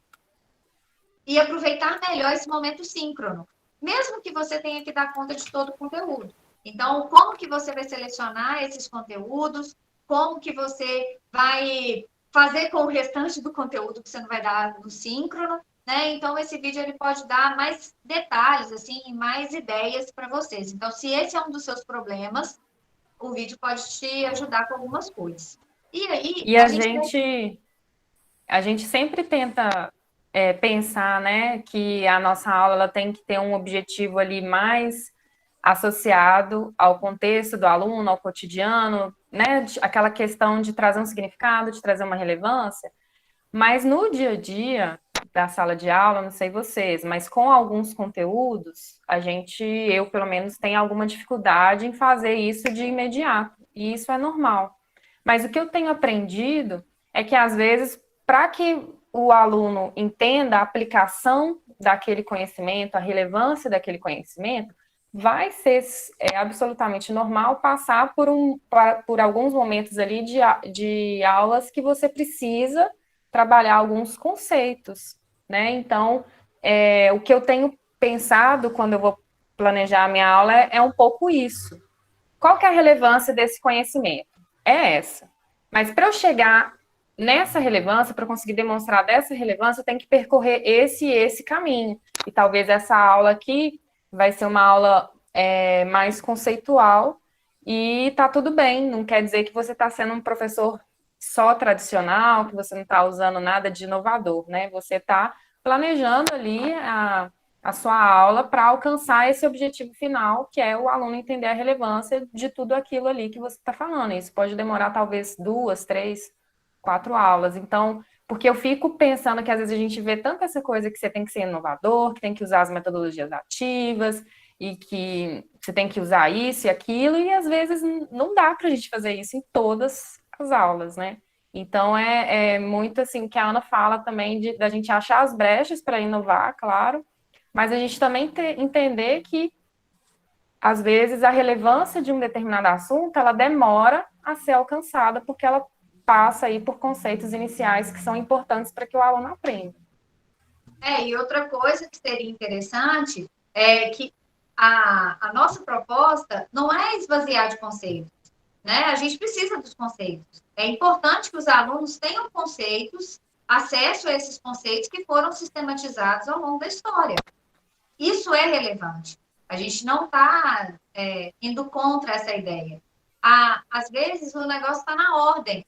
e aproveitar melhor esse momento síncrono, mesmo que você tenha que dar conta de todo o conteúdo. Então, como que você vai selecionar esses conteúdos? Como que você vai fazer com o restante do conteúdo que você não vai dar no síncrono, né? Então, esse vídeo ele pode dar mais detalhes, assim, mais ideias para vocês. Então, se esse é um dos seus problemas, o vídeo pode te ajudar com algumas coisas. E aí, E a gente vai... a gente sempre tenta pensar, né, que a nossa aula ela tem que ter um objetivo ali mais associado ao contexto do aluno, ao cotidiano, né, aquela questão de trazer um significado, de trazer uma relevância, mas no dia a dia da sala de aula, não sei vocês, mas com alguns conteúdos, eu pelo menos tenho alguma dificuldade em fazer isso de imediato, e isso é normal. Mas o que eu tenho aprendido é que às vezes, para que o aluno entenda a aplicação daquele conhecimento, a relevância daquele conhecimento, vai ser absolutamente normal passar por alguns momentos ali de aulas que você precisa trabalhar alguns conceitos, né? Então, o que eu tenho pensado quando eu vou planejar a minha aula é um pouco isso. Qual que é a relevância desse conhecimento? É essa. Mas para eu chegar nessa relevância, para conseguir demonstrar dessa relevância, eu tenho que percorrer esse e esse caminho. E talvez essa aula aqui vai ser uma aula mais conceitual e tá tudo bem. Não quer dizer que você está sendo um professor só tradicional, que você não está usando nada de inovador, né? Você está planejando ali a sua aula para alcançar esse objetivo final, que é o aluno entender a relevância de tudo aquilo ali que você está falando. Isso pode demorar talvez 2, 3, 4 aulas. Então, porque eu fico pensando que às vezes a gente vê tanta essa coisa que você tem que ser inovador, que tem que usar as metodologias ativas, e que você tem que usar isso e aquilo, e às vezes não dá para a gente fazer isso em todas as aulas, né? Então, é muito assim que a Ana fala também da gente achar as brechas para inovar, claro, mas a gente também entender que, às vezes, a relevância de um determinado assunto, ela demora a ser alcançada, porque ela passa aí por conceitos iniciais que são importantes para que o aluno aprenda. E outra coisa que seria interessante é que a nossa proposta não é esvaziar de conceitos, né? A gente precisa dos conceitos. É importante que os alunos tenham conceitos, acesso a esses conceitos que foram sistematizados ao longo da história. Isso é relevante. A gente não está indo contra essa ideia. Às vezes, o negócio está na ordem.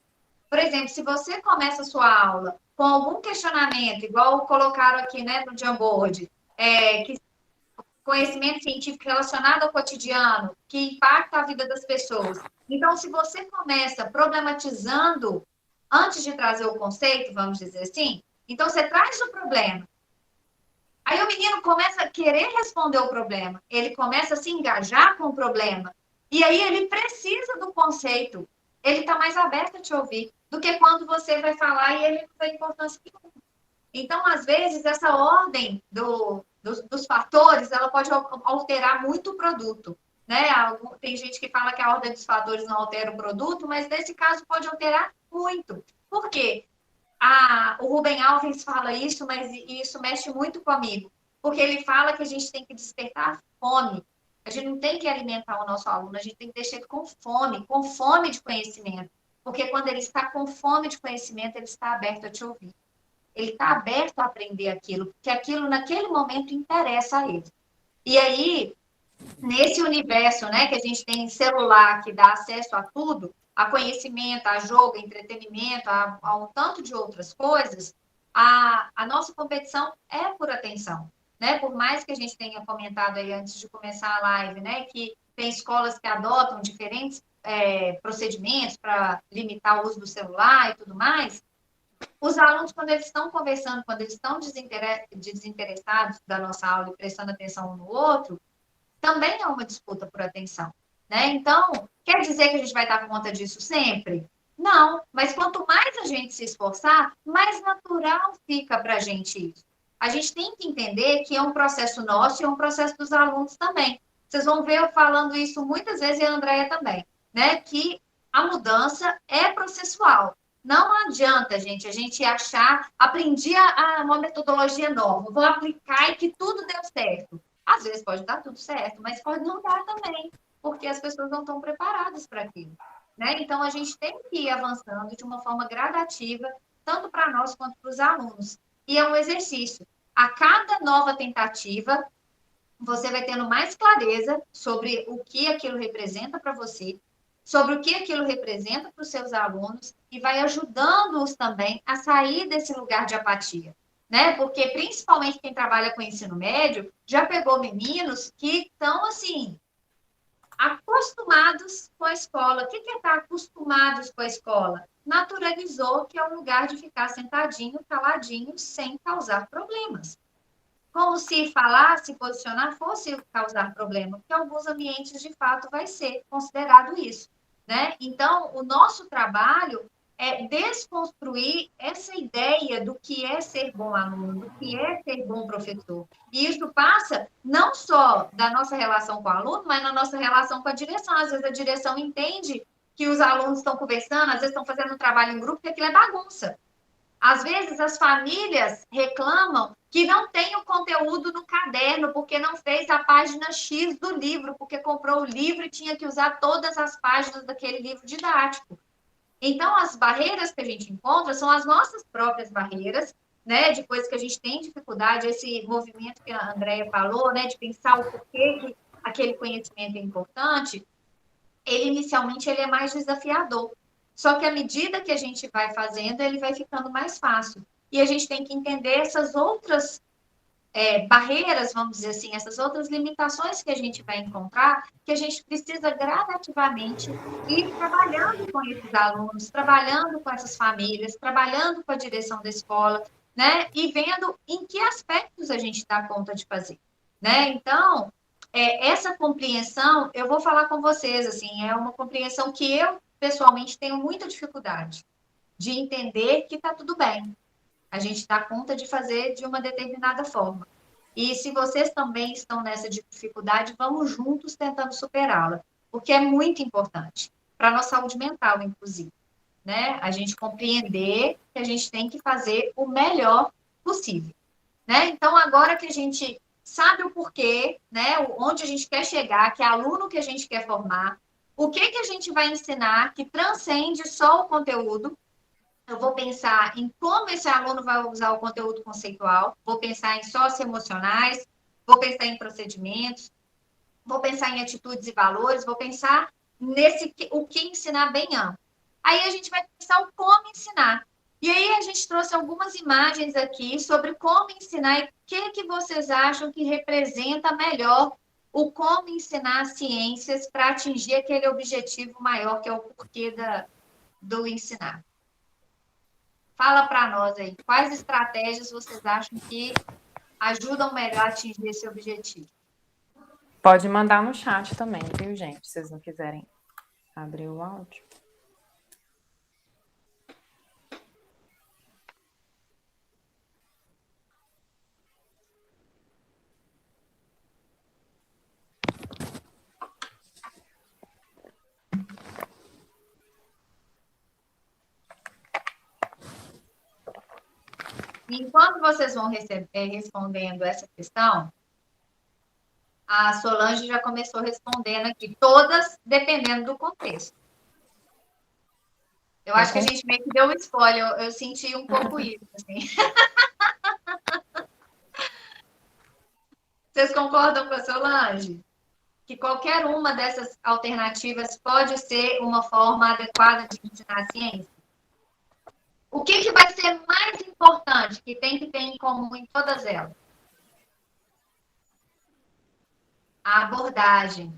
Por exemplo, se você começa a sua aula com algum questionamento, igual colocaram aqui, né, no Jamboard, que conhecimento científico relacionado ao cotidiano, que impacta a vida das pessoas. Então, se você começa problematizando antes de trazer o conceito, vamos dizer assim, então você traz o problema. Aí o menino começa a querer responder o problema, ele começa a se engajar com o problema, e aí ele precisa do conceito, ele está mais aberto a te ouvir, do que quando você vai falar e ele não tem importância nenhuma. Então, às vezes, essa ordem dos fatores, ela pode alterar muito o produto. Né? Tem gente que fala que a ordem dos fatores não altera o produto, mas nesse caso pode alterar muito. Por quê? O Rubem Alves fala isso, mas isso mexe muito comigo, porque ele fala que a gente tem que despertar fome. A gente não tem que alimentar o nosso aluno, a gente tem que deixar ele com fome de conhecimento. Porque quando ele está com fome de conhecimento, ele está aberto a te ouvir. Ele está aberto a aprender aquilo, porque aquilo naquele momento interessa a ele. E aí, nesse universo, né, que a gente tem celular que dá acesso a tudo, a conhecimento, a jogo, a entretenimento, a um tanto de outras coisas, a nossa competição é por atenção, né? Por mais que a gente tenha comentado aí antes de começar a live, né, que tem escolas que adotam diferentes procedimentos para limitar o uso do celular e tudo mais, os alunos, quando eles estão conversando, quando eles estão desinteressados da nossa aula e prestando atenção um no outro, também é uma disputa por atenção, né? Então, quer dizer que a gente vai dar conta disso sempre? Não, mas quanto mais a gente se esforçar, mais natural fica para a gente isso. A gente tem que entender que é um processo nosso e é um processo dos alunos também. Vocês vão ver eu falando isso muitas vezes e a Andrea também, né? Que a mudança é processual. Não adianta, gente, a gente achar, aprendi uma metodologia nova, vou aplicar e que tudo deu certo. Às vezes pode dar tudo certo, mas pode não dar também, porque as pessoas não estão preparadas para aquilo. Né? Então, a gente tem que ir avançando de uma forma gradativa, tanto para nós quanto para os alunos. E é um exercício. A cada nova tentativa, você vai tendo mais clareza sobre o que aquilo representa para você, sobre o que aquilo representa para os seus alunos e vai ajudando-os também a sair desse lugar de apatia. Né? Porque, principalmente quem trabalha com ensino médio, já pegou meninos que estão, assim, acostumados com a escola. O que é estar acostumados com a escola? Naturalizou que é um lugar de ficar sentadinho, caladinho, sem causar problemas. Como se falar, se posicionar fosse causar problema, porque alguns ambientes, de fato, vai ser considerado isso. Né? Então, o nosso trabalho é desconstruir essa ideia do que é ser bom aluno, do que é ser bom professor. E isso passa não só da nossa relação com o aluno, mas na nossa relação com a direção. Às vezes a direção entende que os alunos estão conversando, às vezes estão fazendo um trabalho em grupo, que aquilo é bagunça. Às vezes as famílias reclamam que não tem o conteúdo no caderno, porque não fez a página X do livro, porque comprou o livro e tinha que usar todas as páginas daquele livro didático. Então, as barreiras que a gente encontra são as nossas próprias barreiras, né? De coisas que a gente tem dificuldade, esse movimento que a Andrea falou, né? De pensar o porquê que aquele conhecimento é importante, inicialmente ele é mais desafiador. Só que à medida que a gente vai fazendo, ele vai ficando mais fácil. E a gente tem que entender essas outras barreiras, vamos dizer assim, essas outras limitações que a gente vai encontrar, que a gente precisa gradativamente ir trabalhando com esses alunos, trabalhando com essas famílias, trabalhando com a direção da escola, né? E vendo em que aspectos a gente dá conta de fazer, né? Então, essa compreensão, eu vou falar com vocês, assim, é uma compreensão que eu, pessoalmente, tenho muita dificuldade de entender que está tudo bem, a gente dá conta de fazer de uma determinada forma. E se vocês também estão nessa dificuldade, vamos juntos tentando superá-la, porque é muito importante para a nossa saúde mental, inclusive, né? A gente compreender que a gente tem que fazer o melhor possível, né? Então, agora que a gente sabe o porquê, né? Onde a gente quer chegar, que aluno que a gente quer formar, o que a gente vai ensinar que transcende só o conteúdo. Eu vou pensar em como esse aluno vai usar o conteúdo conceitual, vou pensar em socioemocionais, vou pensar em procedimentos, vou pensar em atitudes e valores, vou pensar o que ensinar bem amplo. Aí a gente vai pensar o como ensinar. E aí a gente trouxe algumas imagens aqui sobre como ensinar e o que vocês acham que representa melhor o como ensinar ciências para atingir aquele objetivo maior, que é o porquê do ensinar. Fala para nós aí, quais estratégias vocês acham que ajudam melhor a atingir esse objetivo? Pode mandar no chat também, viu, gente? Se vocês não quiserem abrir o áudio. Enquanto vocês vão respondendo essa questão, a Solange já começou respondendo aqui, todas dependendo do contexto. Eu acho que a gente meio que deu um spoiler, eu senti um pouco isso. Assim. Vocês concordam com a Solange? Que qualquer uma dessas alternativas pode ser uma forma adequada de ensinar a ciência? O que vai ser mais importante que tem em comum em todas elas? A abordagem.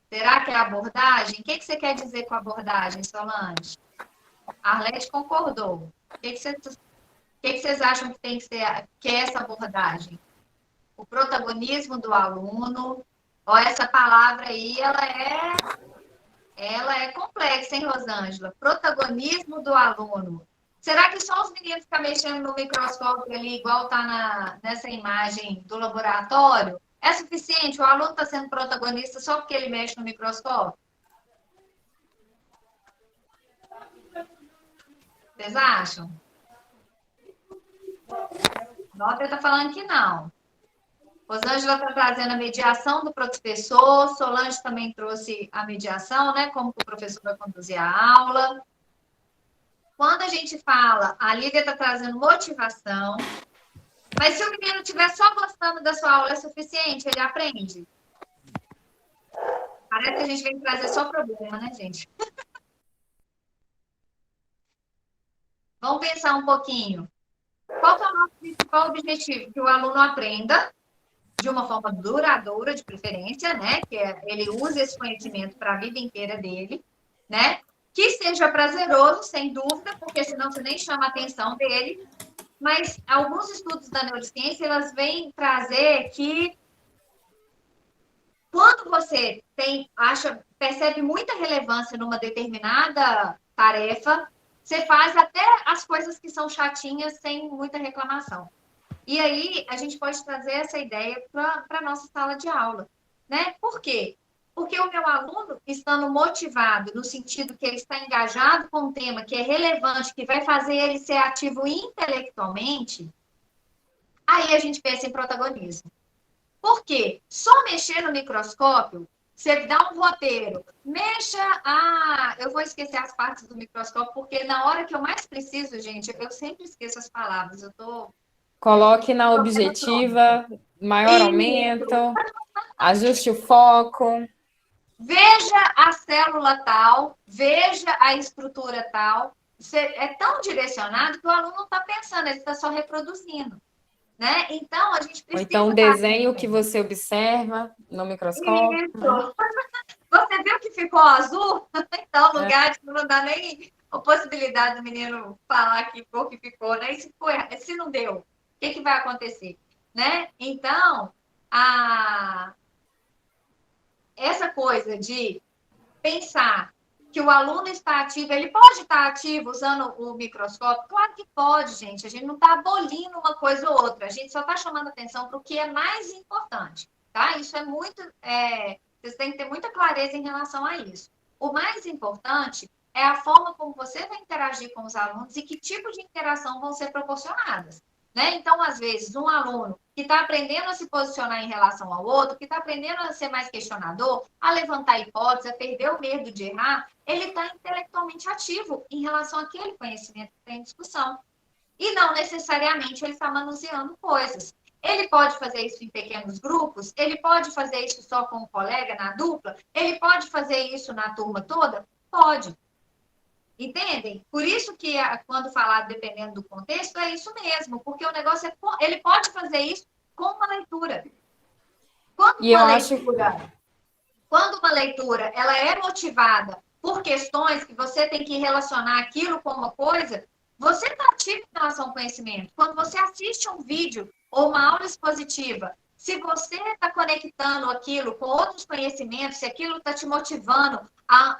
Será que é a abordagem? O que você quer dizer com abordagem, Solange? A Arlete concordou. O que vocês acham que tem que é essa abordagem? O protagonismo do aluno, ou essa palavra aí, ela é complexa, hein, Rosângela? Protagonismo do aluno. Será que só os meninos ficam mexendo no microscópio ali, igual está nessa imagem do laboratório, é suficiente? O aluno está sendo protagonista só porque ele mexe no microscópio? Vocês acham? Nota está falando que não. Rosângela está trazendo a mediação do professor, Solange também trouxe a mediação, né? Como que o professor vai conduzir a aula. Quando a gente fala, a Lívia está trazendo motivação, mas se o menino estiver só gostando da sua aula, é suficiente? Ele aprende? Parece que a gente vem trazer só problema, né, gente? Vamos pensar um pouquinho. Qual é o nosso principal objetivo? Que o aluno aprenda de uma forma duradoura, de preferência, né? Que ele use esse conhecimento para a vida inteira dele, né? Que seja prazeroso, sem dúvida, porque senão você nem chama a atenção dele. Mas alguns estudos da neurociência, elas vêm trazer que quando você percebe muita relevância numa determinada tarefa, você faz até as coisas que são chatinhas sem muita reclamação. E aí, a gente pode trazer essa ideia para a nossa sala de aula, né? Por quê? Porque o meu aluno, estando motivado, no sentido que ele está engajado com um tema que é relevante, que vai fazer ele ser ativo intelectualmente, aí a gente pensa em protagonismo. Por quê? Só mexer no microscópio, você dá um roteiro, eu vou esquecer as partes do microscópio, porque na hora que eu mais preciso, gente, eu sempre esqueço as palavras, Coloque na objetiva, maior aumento, ajuste o foco. Veja a célula tal, veja a estrutura tal. Você é tão direcionado que o aluno não está pensando, ele está só reproduzindo. Né? Então, a gente precisa... Ou então, o desenho que você observa no microscópio. Isso. Você viu que ficou azul? Então, no lugar de não dá nem a possibilidade do menino falar que ficou, né? E se não deu, o que vai acontecer? Né? Então, essa coisa de pensar que o aluno está ativo, ele pode estar ativo usando o microscópio? Claro que pode, gente. A gente não está abolindo uma coisa ou outra. A gente só está chamando atenção para o que é mais importante, tá? Isso é muito... vocês têm que ter muita clareza em relação a isso. O mais importante é a forma como você vai interagir com os alunos e que tipo de interação vão ser proporcionadas. Né? Então, às vezes, um aluno que está aprendendo a se posicionar em relação ao outro, que está aprendendo a ser mais questionador, a levantar hipóteses, a perder o medo de errar, ele está intelectualmente ativo em relação àquele conhecimento que tem em discussão. E não necessariamente ele está manuseando coisas. Ele pode fazer isso em pequenos grupos, ele pode fazer isso só com um colega na dupla, ele pode fazer isso na turma toda? Pode. Entendem? Por isso que, quando falado dependendo do contexto, é isso mesmo, porque o negócio ele pode fazer isso com uma leitura. Quando uma leitura ela é motivada por questões que você tem que relacionar aquilo com uma coisa, Você está ativo em relação ao conhecimento. Quando você assiste um vídeo ou uma aula expositiva, se você está conectando aquilo com outros conhecimentos, se aquilo está te motivando a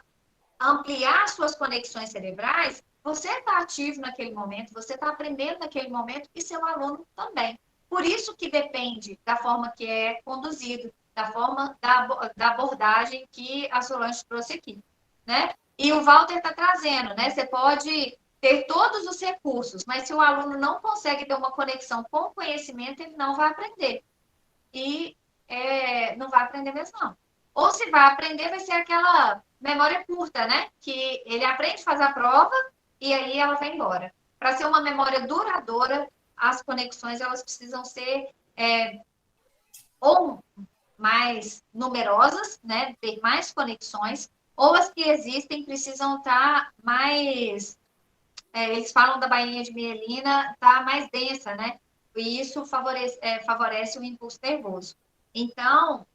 ampliar suas conexões cerebrais, você está ativo naquele momento, você está aprendendo naquele momento e seu aluno também. Por isso que depende da forma que é conduzido, da forma da abordagem que a Solange trouxe aqui, né? E o Walter está trazendo, né? Você pode ter todos os recursos, mas se o aluno não consegue ter uma conexão com o conhecimento, ele não vai aprender. E não vai aprender mesmo, não. Ou se vai aprender, vai ser aquela memória curta, né? Que ele aprende a fazer a prova e aí ela vai embora. Para ser uma memória duradoura, as conexões elas precisam ser ou mais numerosas, né? Ter mais conexões, ou as que existem precisam estar mais eles falam da bainha de mielina tá mais densa, né? E isso favorece o impulso nervoso. Então,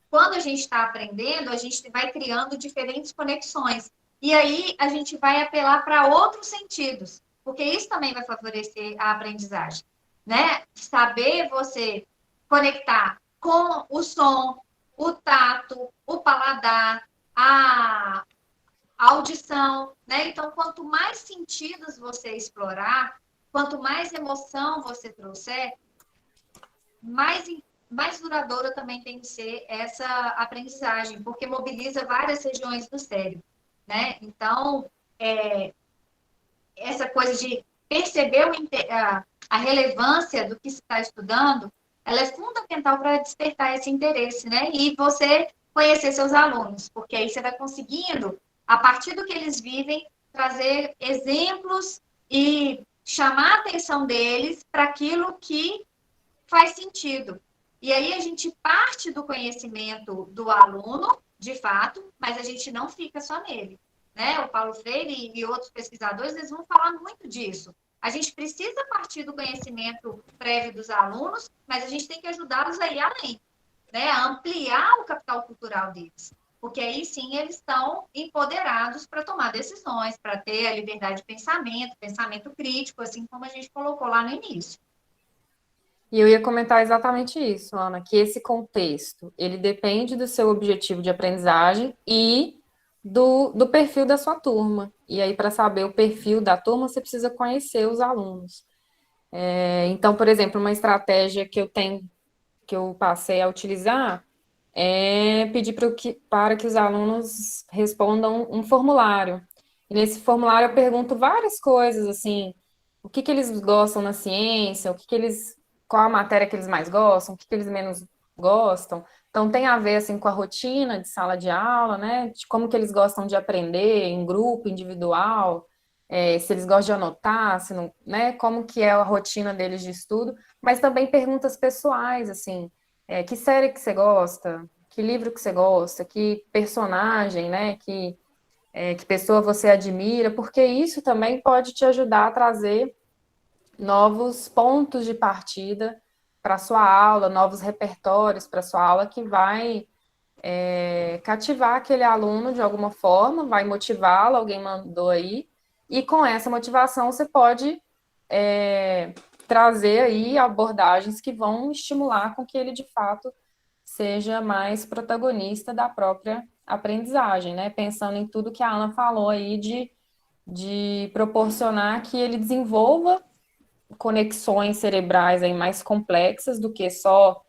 quando a gente está aprendendo, a gente vai criando diferentes conexões. E aí a gente vai apelar para outros sentidos, porque isso também vai favorecer a aprendizagem, né? Saber você conectar com o som, o tato, o paladar, a audição, né? Então, quanto mais sentidos você explorar, quanto mais emoção você trouxer, mais, mais duradoura também tem que ser essa aprendizagem, porque mobiliza várias regiões do cérebro, né? Então, essa coisa de perceber a relevância do que se está estudando, ela é fundamental para despertar esse interesse, né? E você conhecer seus alunos, porque aí você vai conseguindo, a partir do que eles vivem, trazer exemplos e chamar a atenção deles para aquilo que faz sentido. E aí a gente parte do conhecimento do aluno, de fato, mas a gente não fica só nele, né? O Paulo Freire e outros pesquisadores, eles vão falar muito disso. A gente precisa partir do conhecimento prévio dos alunos, mas a gente tem que ajudá-los a ir além, né? A ampliar o capital cultural deles. Porque aí sim eles estão empoderados para tomar decisões, para ter a liberdade de pensamento, pensamento crítico, assim como a gente colocou lá no início. E eu ia comentar exatamente isso, Ana, que esse contexto, ele depende do seu objetivo de aprendizagem e do perfil da sua turma. E aí, para saber o perfil da turma, você precisa conhecer os alunos. Então, por exemplo, uma estratégia que eu passei a utilizar é pedir para que os alunos respondam um formulário. E nesse formulário eu pergunto várias coisas, assim, o que eles gostam na ciência, qual a matéria que eles mais gostam, o que eles menos gostam. Então tem a ver assim com a rotina de sala de aula, né? De como que eles gostam de aprender em grupo, individual, se eles gostam de anotar, se não, né? Como que é a rotina deles de estudo, mas também perguntas pessoais, assim, que série que você gosta, que livro que você gosta, que personagem, né? Que pessoa você admira, porque isso também pode te ajudar a trazer novos pontos de partida para sua aula, novos repertórios para sua aula que vai cativar aquele aluno de alguma forma, vai motivá-lo, alguém mandou aí, e com essa motivação você pode trazer aí abordagens que vão estimular com que ele de fato seja mais protagonista da própria aprendizagem, né? Pensando em tudo que a Ana falou aí de proporcionar que ele desenvolva conexões cerebrais aí mais complexas do que só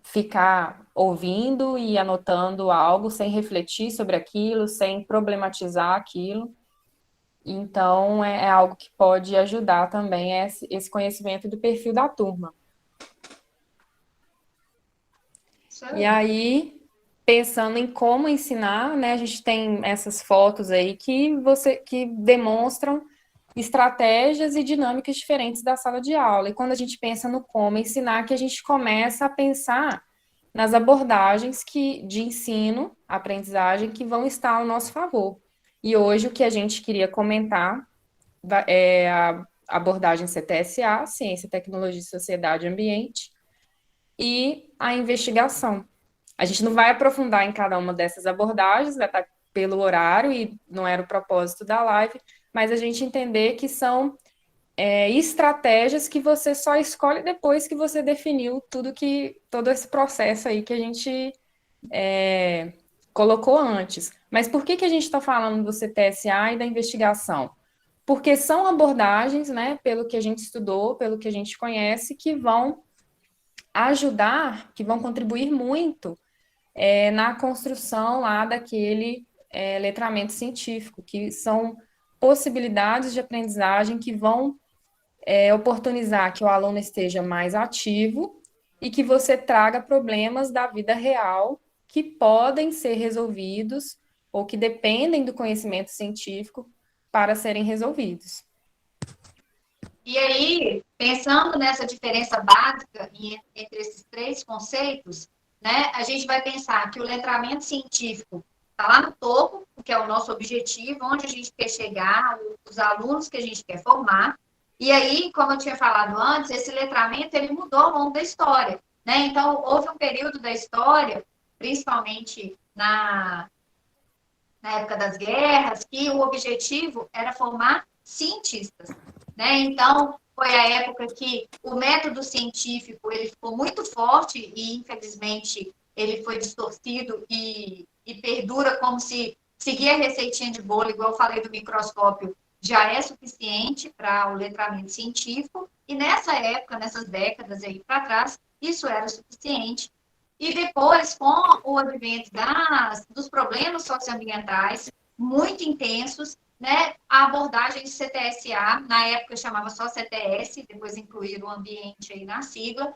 ficar ouvindo e anotando algo sem refletir sobre aquilo, sem problematizar aquilo. Então, é algo que pode ajudar também esse conhecimento do perfil da turma. E aí, pensando em como ensinar, né, a gente tem essas fotos aí que demonstram estratégias e dinâmicas diferentes da sala de aula. E quando a gente pensa no como ensinar, que a gente começa a pensar nas abordagens de ensino, aprendizagem, que vão estar ao nosso favor. E hoje o que a gente queria comentar é a abordagem CTSA, Ciência, Tecnologia, Sociedade e Ambiente, e a investigação. A gente não vai aprofundar em cada uma dessas abordagens, vai estar pelo horário, e não era o propósito da live, mas a gente entender que são estratégias que você só escolhe depois que você definiu todo esse processo aí que a gente colocou antes. Mas por que a gente está falando do CTSA e da investigação? Porque são abordagens, né, pelo que a gente estudou, pelo que a gente conhece, que vão ajudar, que vão contribuir muito na construção lá daquele letramento científico, que são possibilidades de aprendizagem que vão oportunizar que o aluno esteja mais ativo e que você traga problemas da vida real que podem ser resolvidos ou que dependem do conhecimento científico para serem resolvidos. E aí, pensando nessa diferença básica entre esses três conceitos, né, a gente vai pensar que o letramento científico está lá no topo, que é o nosso objetivo, onde a gente quer chegar, os alunos que a gente quer formar. E aí, como eu tinha falado antes, esse letramento ele mudou ao longo da história, né? Então, houve um período da história, principalmente na época das guerras, que o objetivo era formar cientistas, né? Então, foi a época que o método científico ele ficou muito forte e, infelizmente, ele foi distorcido e perdura como se seguir a receitinha de bolo, igual eu falei do microscópio, já é suficiente para o letramento científico. E nessa época, nessas décadas aí para trás, isso era suficiente. E depois, com o advento dos problemas socioambientais muito intensos, né, a abordagem de CTSA, na época chamava só CTS, depois incluíram o ambiente aí na sigla,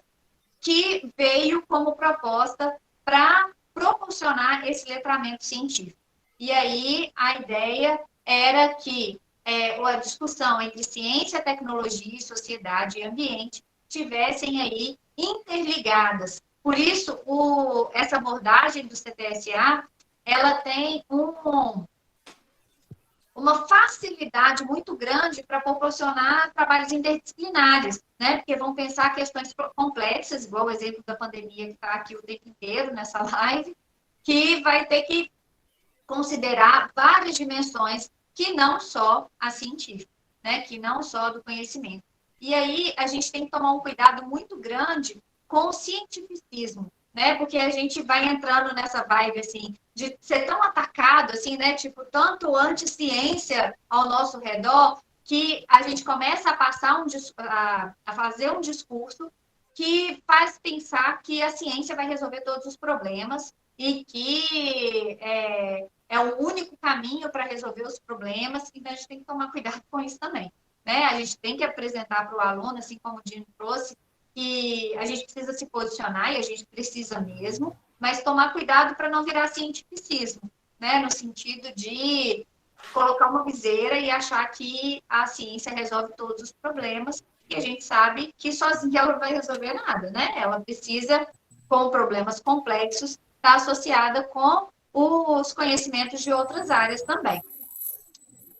que veio como proposta para proporcionar esse letramento científico. E aí a ideia era que a discussão entre ciência, tecnologia, sociedade e ambiente tivessem aí interligadas. Por isso, essa abordagem do CTSA, ela tem uma facilidade muito grande para proporcionar trabalhos interdisciplinares, né? Porque vão pensar questões complexas, igual o exemplo da pandemia que está aqui o tempo inteiro nessa live, que vai ter que considerar várias dimensões que não só a científica, né? Que não só do conhecimento. E aí a gente tem que tomar um cuidado muito grande com o cientificismo, né? Porque a gente vai entrando nessa vibe, assim, de ser tão atacado, assim, né? Tipo, tanto anti-ciência ao nosso redor, que a gente começa a passar a fazer um discurso que faz pensar que a ciência vai resolver todos os problemas e que é o único caminho para resolver os problemas, então a gente tem que tomar cuidado com isso também, né? A gente tem que apresentar para o aluno, assim como o Dino trouxe, que a gente precisa se posicionar, e a gente precisa mesmo, mas tomar cuidado para não virar cientificismo, né? No sentido de colocar uma viseira e achar que a ciência resolve todos os problemas, e a gente sabe que sozinha ela não vai resolver nada, né? Ela precisa, com problemas complexos, estar associada com os conhecimentos de outras áreas também.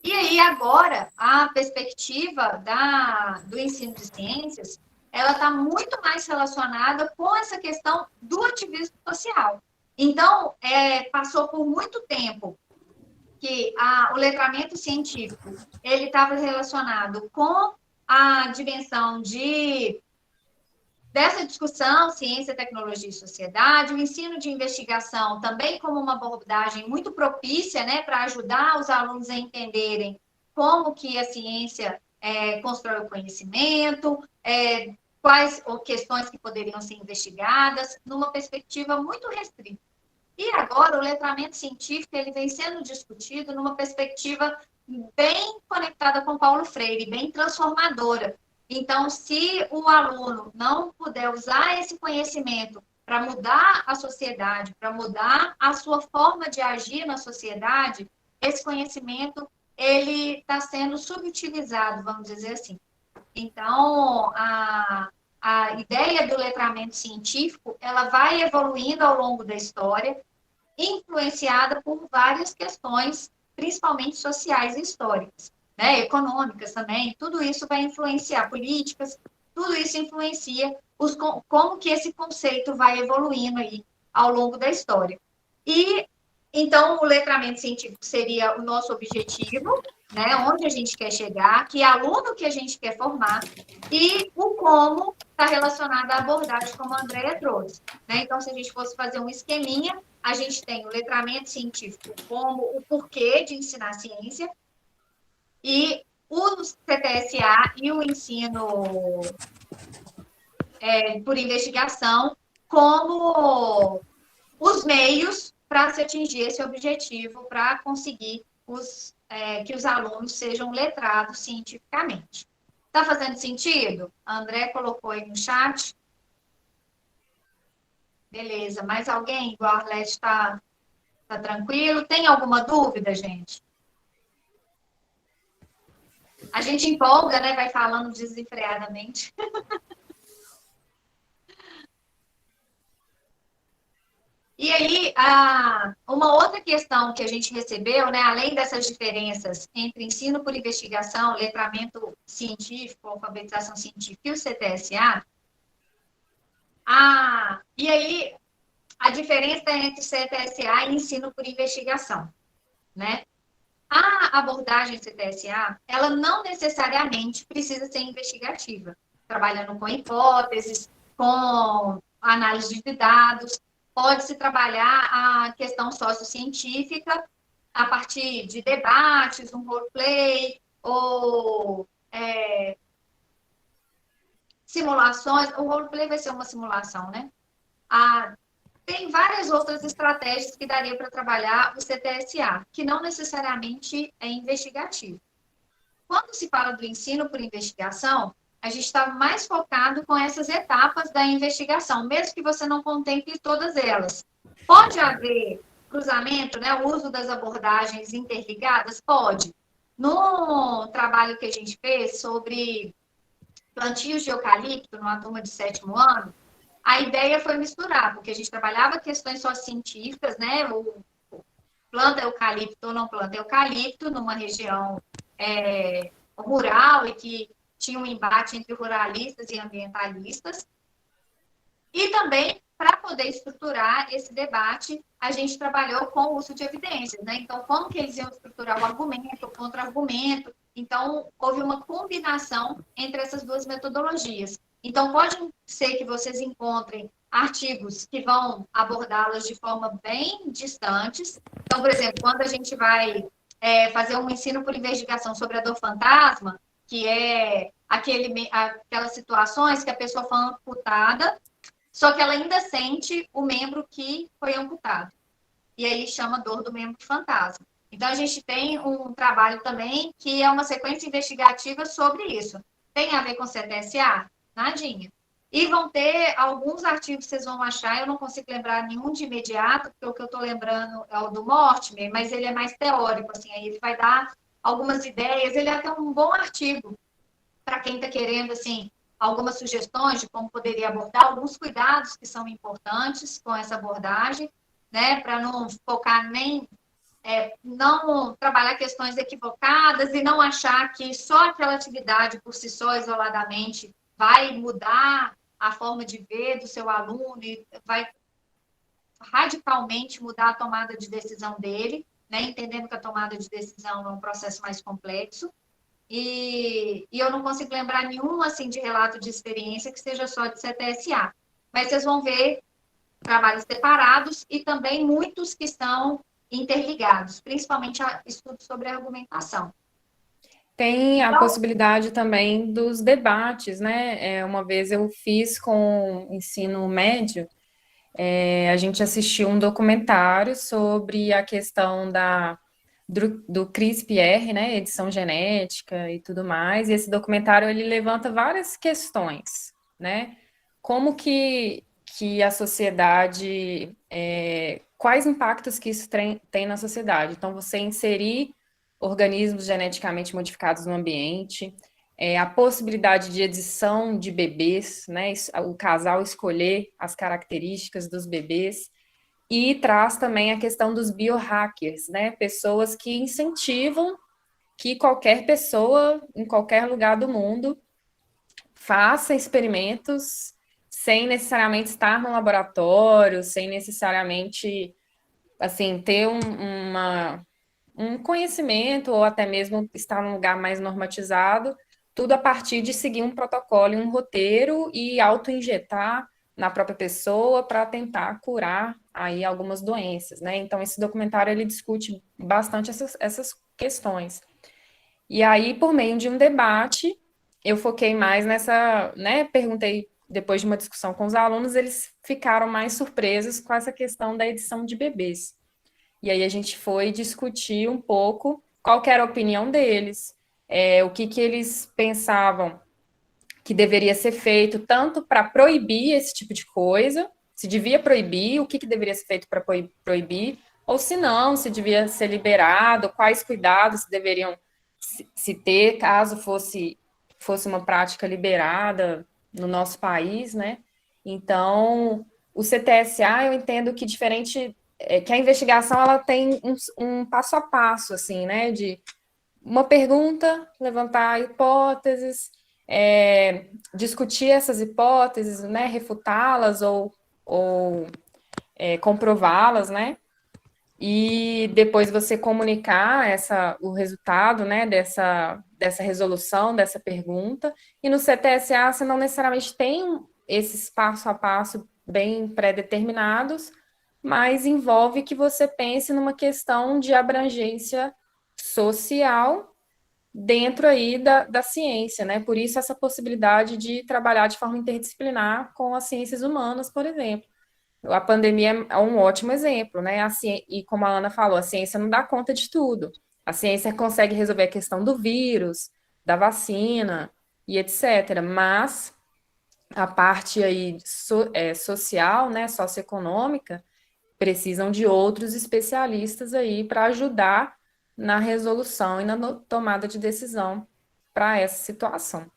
E aí, agora, a perspectiva do ensino de ciências, ela está muito mais relacionada com essa questão do ativismo social. Então, passou por muito tempo que o letramento científico ele estava relacionado com a dimensão dessa discussão, ciência, tecnologia e sociedade, o ensino de investigação também como uma abordagem muito propícia, né, para ajudar os alunos a entenderem como que a ciência constrói o conhecimento, quais questões que poderiam ser investigadas, numa perspectiva muito restrita. E agora o letramento científico ele vem sendo discutido numa perspectiva bem conectada com Paulo Freire, bem transformadora. Então, se o aluno não puder usar esse conhecimento para mudar a sociedade, para mudar a sua forma de agir na sociedade, esse conhecimento ele está sendo subutilizado, vamos dizer assim. Então, a ideia do letramento científico, ela vai evoluindo ao longo da história, influenciada por várias questões, principalmente sociais e históricas, né? Econômicas também, tudo isso vai influenciar políticas, tudo isso influencia como que esse conceito vai evoluindo aí ao longo da história. E, então, o letramento científico seria o nosso objetivo, né? Onde a gente quer chegar, que aluno que a gente quer formar e o como está relacionado à abordagem, como a Andrea trouxe, né? Então, se a gente fosse fazer um esqueminha, a gente tem o letramento científico como o porquê de ensinar ciência e o CTSA e o ensino por investigação como os meios para se atingir esse objetivo, para conseguir que os alunos sejam letrados cientificamente. Está fazendo sentido? A André colocou aí no chat. Beleza. Mais alguém? O Arlete está tranquilo? Tem alguma dúvida, gente? A gente empolga, né? Vai falando desenfreadamente. E aí, uma outra questão que a gente recebeu, né, além dessas diferenças entre ensino por investigação, letramento científico, alfabetização científica e o CTSA, e aí a diferença entre CTSA e ensino por investigação, né? A abordagem CTSA, ela não necessariamente precisa ser investigativa, trabalhando com hipóteses, com análise de dados, pode-se trabalhar a questão sociocientífica a partir de debates, um roleplay, ou simulações. O roleplay vai ser uma simulação, né? Tem várias outras estratégias que daria para trabalhar o CTSA, que não necessariamente é investigativo. Quando se fala do ensino por investigação, a gente está mais focado com essas etapas da investigação, mesmo que você não contemple todas elas. Pode haver cruzamento, né, o uso das abordagens interligadas? Pode. No trabalho que a gente fez sobre plantios de eucalipto, numa turma de 7º ano, a ideia foi misturar, porque a gente trabalhava questões só científicas, né, planta eucalipto ou não planta eucalipto, numa região rural e que tinha um embate entre ruralistas e ambientalistas. E também, para poder estruturar esse debate, a gente trabalhou com o uso de evidências, né? Então, como que eles iam estruturar o argumento, o contra-argumento? Então, houve uma combinação entre essas duas metodologias. Então, pode ser que vocês encontrem artigos que vão abordá-las de forma bem distantes. Então, por exemplo, quando a gente vai fazer um ensino por investigação sobre a dor fantasma, que é aquelas situações que a pessoa foi amputada, só que ela ainda sente o membro que foi amputado. E aí chama dor do membro fantasma. Então, a gente tem um trabalho também que é uma sequência investigativa sobre isso. Tem a ver com CTSA? Nadinha. E vão ter alguns artigos que vocês vão achar, eu não consigo lembrar nenhum de imediato, porque o que eu estou lembrando é o do Mortimer, mas ele é mais teórico, assim, aí ele vai dar algumas ideias, ele é até um bom artigo para quem está querendo, assim, algumas sugestões de como poderia abordar, alguns cuidados que são importantes com essa abordagem, né, para não focar não trabalhar questões equivocadas e não achar que só aquela atividade por si só, isoladamente, vai mudar a forma de ver do seu aluno e vai radicalmente mudar a tomada de decisão dele, né, entendendo que a tomada de decisão é um processo mais complexo. E eu não consigo lembrar nenhum assim de relato de experiência que seja só de CTSA. Mas vocês vão ver trabalhos separados e também muitos que estão interligados, principalmente estudos sobre argumentação. Tem a possibilidade também dos debates, né? Uma vez eu fiz com ensino médio, a gente assistiu um documentário sobre a questão do CRISPR, né? Edição genética e tudo mais. E esse documentário ele levanta várias questões, né? Como que a sociedade, quais impactos que isso tem na sociedade? Então, você inserir organismos geneticamente modificados no ambiente, a possibilidade de edição de bebês, né? O casal escolher as características dos bebês, e traz também a questão dos biohackers, né? Pessoas que incentivam que qualquer pessoa, em qualquer lugar do mundo, faça experimentos sem necessariamente estar no laboratório, sem necessariamente, assim, ter um conhecimento ou até mesmo estar num lugar mais normatizado, tudo a partir de seguir um protocolo e um roteiro e auto-injetar na própria pessoa para tentar curar aí algumas doenças, né? Então, esse documentário, ele discute bastante essas questões. E aí, por meio de um debate, eu foquei mais nessa, né? Perguntei, depois de uma discussão com os alunos, eles ficaram mais surpresos com essa questão da edição de bebês. E aí a gente foi discutir um pouco qual que era a opinião deles, o que que eles pensavam que deveria ser feito, tanto para proibir esse tipo de coisa, se devia proibir, o que que deveria ser feito para proibir, ou se não, se devia ser liberado, quais cuidados deveriam se ter caso fosse uma prática liberada no nosso país, né? Então, o CTSA, eu entendo que diferente, que a investigação ela tem um passo a passo, assim, né? De uma pergunta, levantar hipóteses, discutir essas hipóteses, né? Refutá-las ou comprová-las, né? E depois você comunicar o resultado, né, dessa resolução, dessa pergunta. E no CTSA você não necessariamente tem esses passo a passo bem pré-determinados, mas envolve que você pense numa questão de abrangência social dentro aí da ciência, né? Por isso essa possibilidade de trabalhar de forma interdisciplinar com as ciências humanas, por exemplo. A pandemia é um ótimo exemplo, né? E como a Ana falou, a ciência não dá conta de tudo. A ciência consegue resolver a questão do vírus, da vacina e etc. Mas a parte aí social, né, socioeconômica, precisam de outros especialistas aí para ajudar na resolução e na tomada de decisão para essa situação.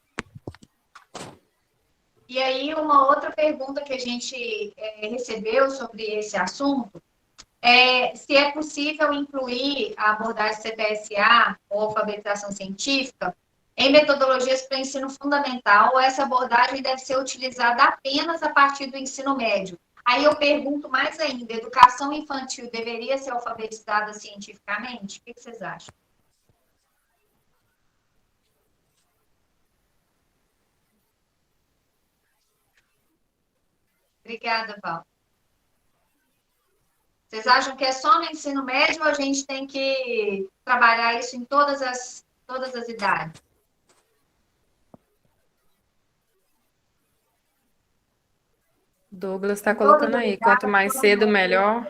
E aí, uma outra pergunta que a gente recebeu sobre esse assunto é se é possível incluir a abordagem CTSA, ou alfabetização científica, em metodologias para ensino fundamental, ou essa abordagem deve ser utilizada apenas a partir do ensino médio. Aí eu pergunto mais ainda, educação infantil deveria ser alfabetizada cientificamente? O que vocês acham? Obrigada, Val. Vocês acham que é só no ensino médio ou a gente tem que trabalhar isso em todas as idades? Douglas está colocando aí, quanto mais cedo, melhor.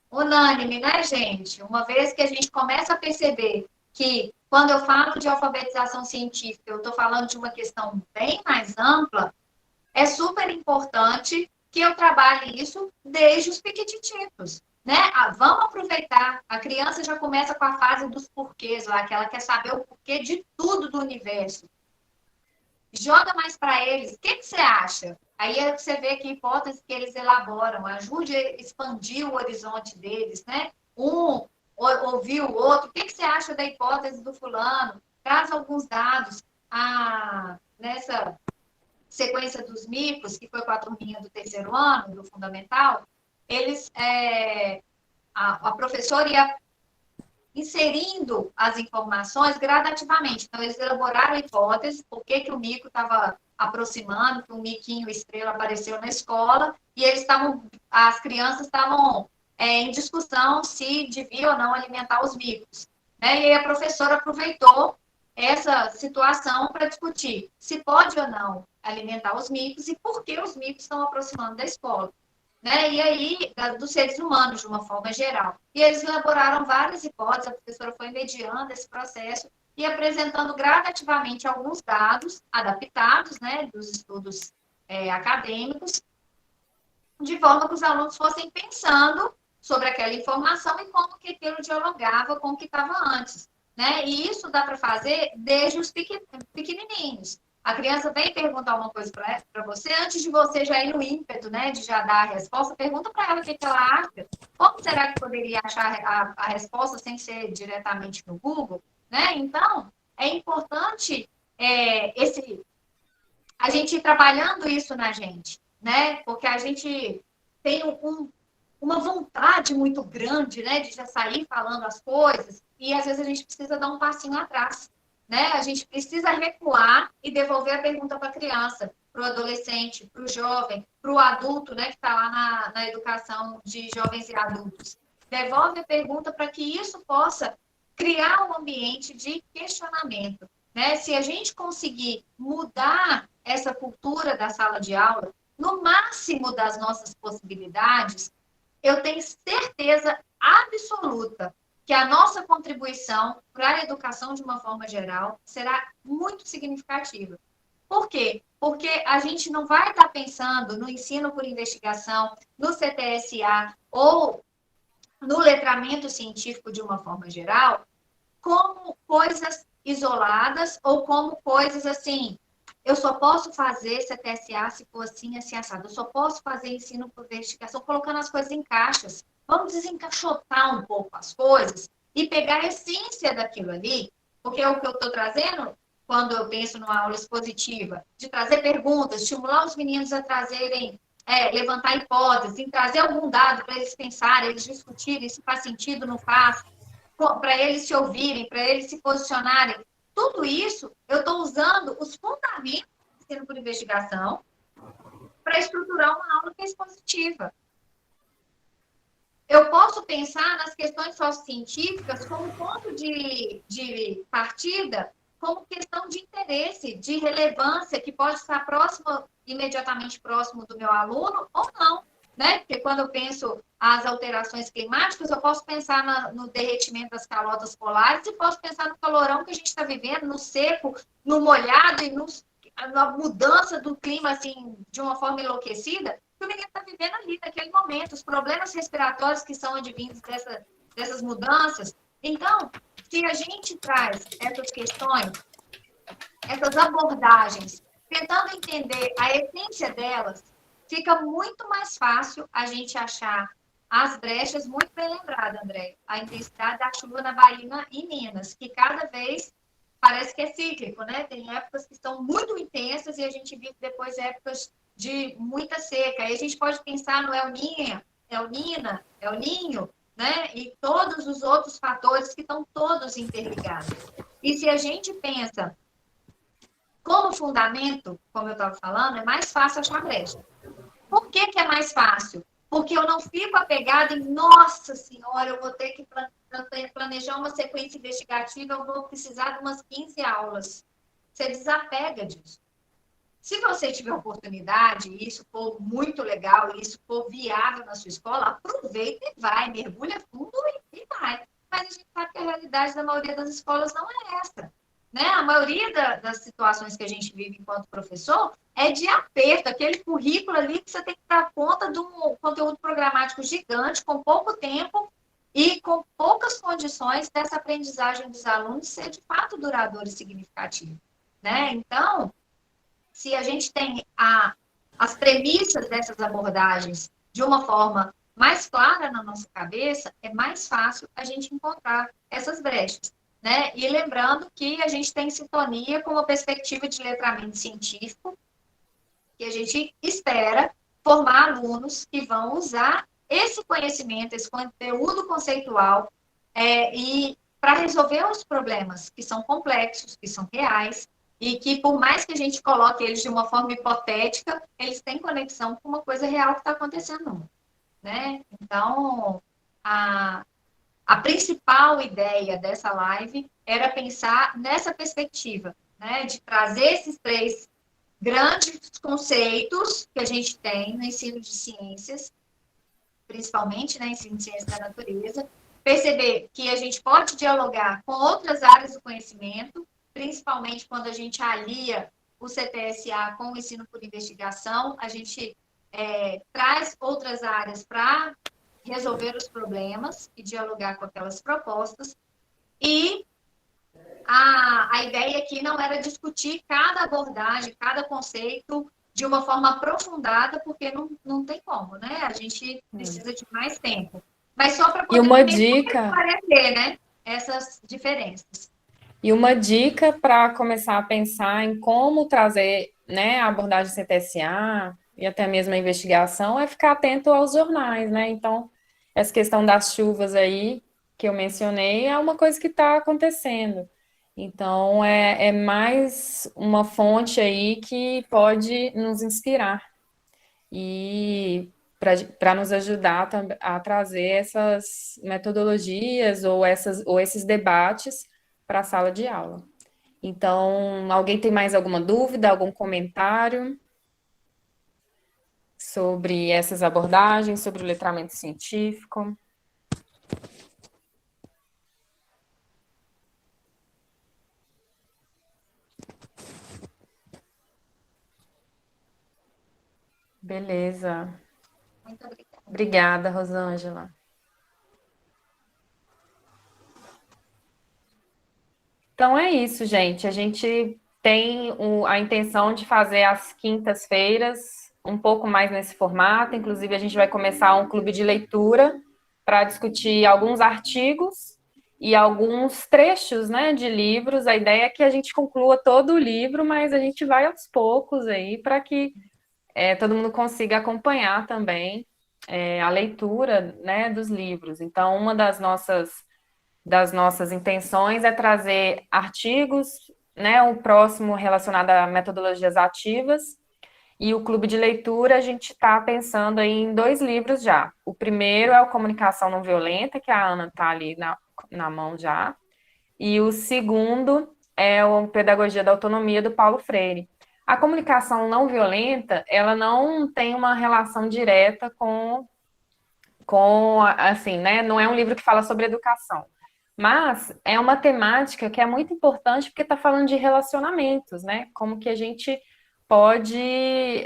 Unânime, né, gente? Uma vez que a gente começa a perceber que, quando eu falo de alfabetização científica, eu estou falando de uma questão bem mais ampla, é super importante que eu trabalhe isso desde os piquititicos, né? Vamos aproveitar. A criança já começa com a fase dos porquês lá, que ela quer saber o porquê de tudo do universo. Joga mais para eles. O que você acha? Aí você vê que hipóteses que eles elaboram, ajude a expandir o horizonte deles, né? Um ouvir o outro. O que você acha da hipótese do fulano? Traz alguns dados nessa sequência dos micos, que foi com a turminha do terceiro ano, do fundamental. Eles, a professora ia inserindo as informações gradativamente. Então, eles elaboraram a hipótese, por que o mico estava aproximando, que o miquinho estrela apareceu na escola, e as crianças estavam em discussão se devia ou não alimentar os micos. Né? E aí a professora aproveitou essa situação para discutir se pode ou não alimentar os micos e por que os micos estão aproximando da escola. Né? E aí, dos seres humanos, de uma forma geral. E eles elaboraram várias hipóteses, a professora foi mediando esse processo e apresentando gradativamente alguns dados adaptados, né, dos estudos acadêmicos, de forma que os alunos fossem pensando sobre aquela informação e como que aquilo dialogava com o que estava antes. Né? E isso dá para fazer desde os pequenininhos. A criança vem perguntar uma coisa para você, antes de você já ir no ímpeto, né, de já dar a resposta, pergunta para ela o que ela acha. Como será que poderia achar a resposta sem ser diretamente no Google? Né? Então, é importante a gente ir trabalhando isso na gente, né? Porque a gente tem uma vontade muito grande, né, de já sair falando as coisas, e às vezes a gente precisa dar um passinho atrás, né? A gente precisa recuar e devolver a pergunta para a criança, para o adolescente, para o jovem, para o adulto, né, que está lá na educação de jovens e adultos. Devolve a pergunta para que isso possa criar um ambiente de questionamento, né? Se a gente conseguir mudar essa cultura da sala de aula, no máximo das nossas possibilidades, eu tenho certeza absoluta que a nossa contribuição para a educação de uma forma geral será muito significativa. Por quê? Porque a gente não vai estar pensando no ensino por investigação, no CTSA ou no letramento científico de uma forma geral, como coisas isoladas ou como coisas assim. Eu só posso fazer CTSA se for assim, assim, assado. Eu só posso fazer ensino por investigação colocando as coisas em caixas. Vamos desencaixotar um pouco as coisas e pegar a essência daquilo ali, porque é o que eu estou trazendo quando eu penso numa aula expositiva, de trazer perguntas, estimular os meninos a trazerem, levantar hipóteses, em trazer algum dado para eles pensarem, eles discutirem se faz sentido, não faz, para eles se ouvirem, para eles se posicionarem. Tudo isso, eu estou usando os fundamentos do ensino por investigação para estruturar uma aula que é expositiva. Eu posso pensar nas questões sociocientíficas como ponto de partida, como questão de interesse, de relevância, que pode estar próximo, imediatamente próximo do meu aluno ou não, né? Porque quando eu penso as alterações climáticas, eu posso pensar no derretimento das calotas polares e posso pensar no calorão que a gente está vivendo, no seco, no molhado e na mudança do clima, assim, de uma forma enlouquecida, que o menino está vivendo ali, naquele momento, os problemas respiratórios que são advindos dessas mudanças. Então, se a gente traz essas questões, essas abordagens, tentando entender a essência delas, fica muito mais fácil a gente achar as brechas, muito bem lembrado, André, a intensidade da chuva na Bahia e Minas, que cada vez parece que é cíclico, né? Tem épocas que são muito intensas e a gente vive depois épocas de muita seca. Aí a gente pode pensar no El Ninho, né? E todos os outros fatores que estão todos interligados. E se a gente pensa como fundamento, como eu estava falando, é mais fácil achar brecha. Por que é mais fácil? Porque eu não fico apegada em, nossa senhora, eu vou ter que planejar uma sequência investigativa, eu vou precisar de umas 15 aulas. Você desapega disso. Se você tiver oportunidade, e isso for muito legal, e isso for viável na sua escola, aproveita e vai, mergulha fundo e vai. Mas a gente sabe que a realidade da maioria das escolas não é essa. Né? A maioria das situações que a gente vive enquanto professor é de aperto, aquele currículo ali que você tem que dar conta de um conteúdo programático gigante, com pouco tempo e com poucas condições dessa aprendizagem dos alunos ser de fato duradoura e significativa. Né? Então, se a gente tem as premissas dessas abordagens de uma forma mais clara na nossa cabeça, é mais fácil a gente encontrar essas brechas. Né? E lembrando que a gente tem sintonia com uma perspectiva de letramento científico, que a gente espera formar alunos que vão usar esse conhecimento, esse conteúdo conceitual, e para resolver os problemas que são complexos, que são reais, e que, por mais que a gente coloque eles de uma forma hipotética, eles têm conexão com uma coisa real que está acontecendo no mundo. Né? Então, a principal ideia dessa live era pensar nessa perspectiva, né, de trazer esses 3 grandes conceitos que a gente tem no ensino de ciências, principalmente, né, ensino de ciências da natureza, perceber que a gente pode dialogar com outras áreas do conhecimento, principalmente quando a gente alia o CTSA com o ensino por investigação, a gente traz outras áreas para resolver os problemas e dialogar com aquelas propostas. E a ideia aqui não era discutir cada abordagem, cada conceito de uma forma aprofundada, porque não tem como, né? A gente precisa de mais tempo. Mas só para poder esclarecer, né? Essas diferenças. E uma dica para começar a pensar em como trazer, né, a abordagem CTSA, e até mesmo a investigação é ficar atento aos jornais, né? Então, essa questão das chuvas aí que eu mencionei é uma coisa que está acontecendo. Então, é mais uma fonte aí que pode nos inspirar e para nos ajudar a trazer essas metodologias ou esses debates para a sala de aula. Então, alguém tem mais alguma dúvida, algum comentário sobre essas abordagens, sobre o letramento científico? Beleza. Muito obrigada. Obrigada, Rosângela. Então é isso, gente. A gente tem a intenção de fazer às quintas-feiras um pouco mais nesse formato. Inclusive, a gente vai começar um clube de leitura para discutir alguns artigos e alguns trechos, né, de livros. A ideia é que a gente conclua todo o livro, mas a gente vai aos poucos aí para que todo mundo consiga acompanhar também a leitura, né, dos livros. Então, uma das nossas intenções é trazer artigos, né, o próximo relacionado a metodologias ativas, e o clube de leitura a gente está pensando aí em 2 livros já. O primeiro é o Comunicação Não Violenta, que a Ana está ali na mão já, e o segundo é o Pedagogia da Autonomia, do Paulo Freire. A comunicação não violenta, ela não tem uma relação direta assim, né, não é um livro que fala sobre educação. Mas é uma temática que é muito importante porque está falando de relacionamentos, né? Como que a gente pode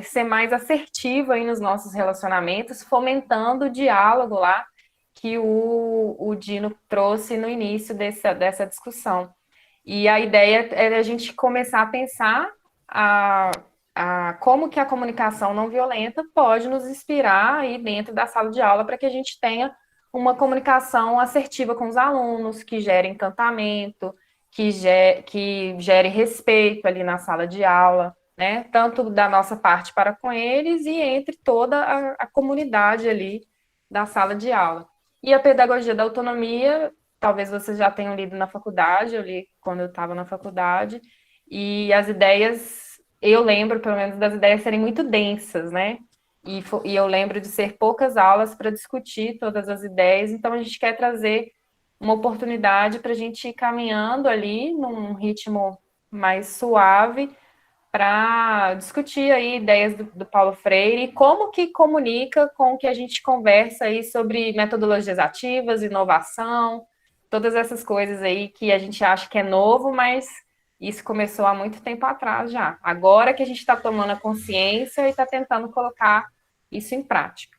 ser mais assertivo aí nos nossos relacionamentos, fomentando o diálogo lá que o Dino trouxe no início dessa discussão. E a ideia é a gente começar a pensar como que a comunicação não violenta pode nos inspirar aí dentro da sala de aula para que a gente tenha uma comunicação assertiva com os alunos, que gere encantamento, que gere respeito ali na sala de aula, né? Tanto da nossa parte para com eles e entre toda a comunidade ali da sala de aula. E a pedagogia da autonomia, talvez vocês já tenham lido na faculdade, eu li quando eu estava na faculdade, e as ideias, eu lembro pelo menos das ideias serem muito densas, né? E eu lembro de ser poucas aulas para discutir todas as ideias, então a gente quer trazer uma oportunidade para a gente ir caminhando ali num ritmo mais suave para discutir aí ideias do Paulo Freire e como que comunica com o que a gente conversa aí sobre metodologias ativas, inovação, todas essas coisas aí que a gente acha que é novo, mas isso começou há muito tempo atrás já. Agora que a gente está tomando a consciência e está tentando colocar isso em prática.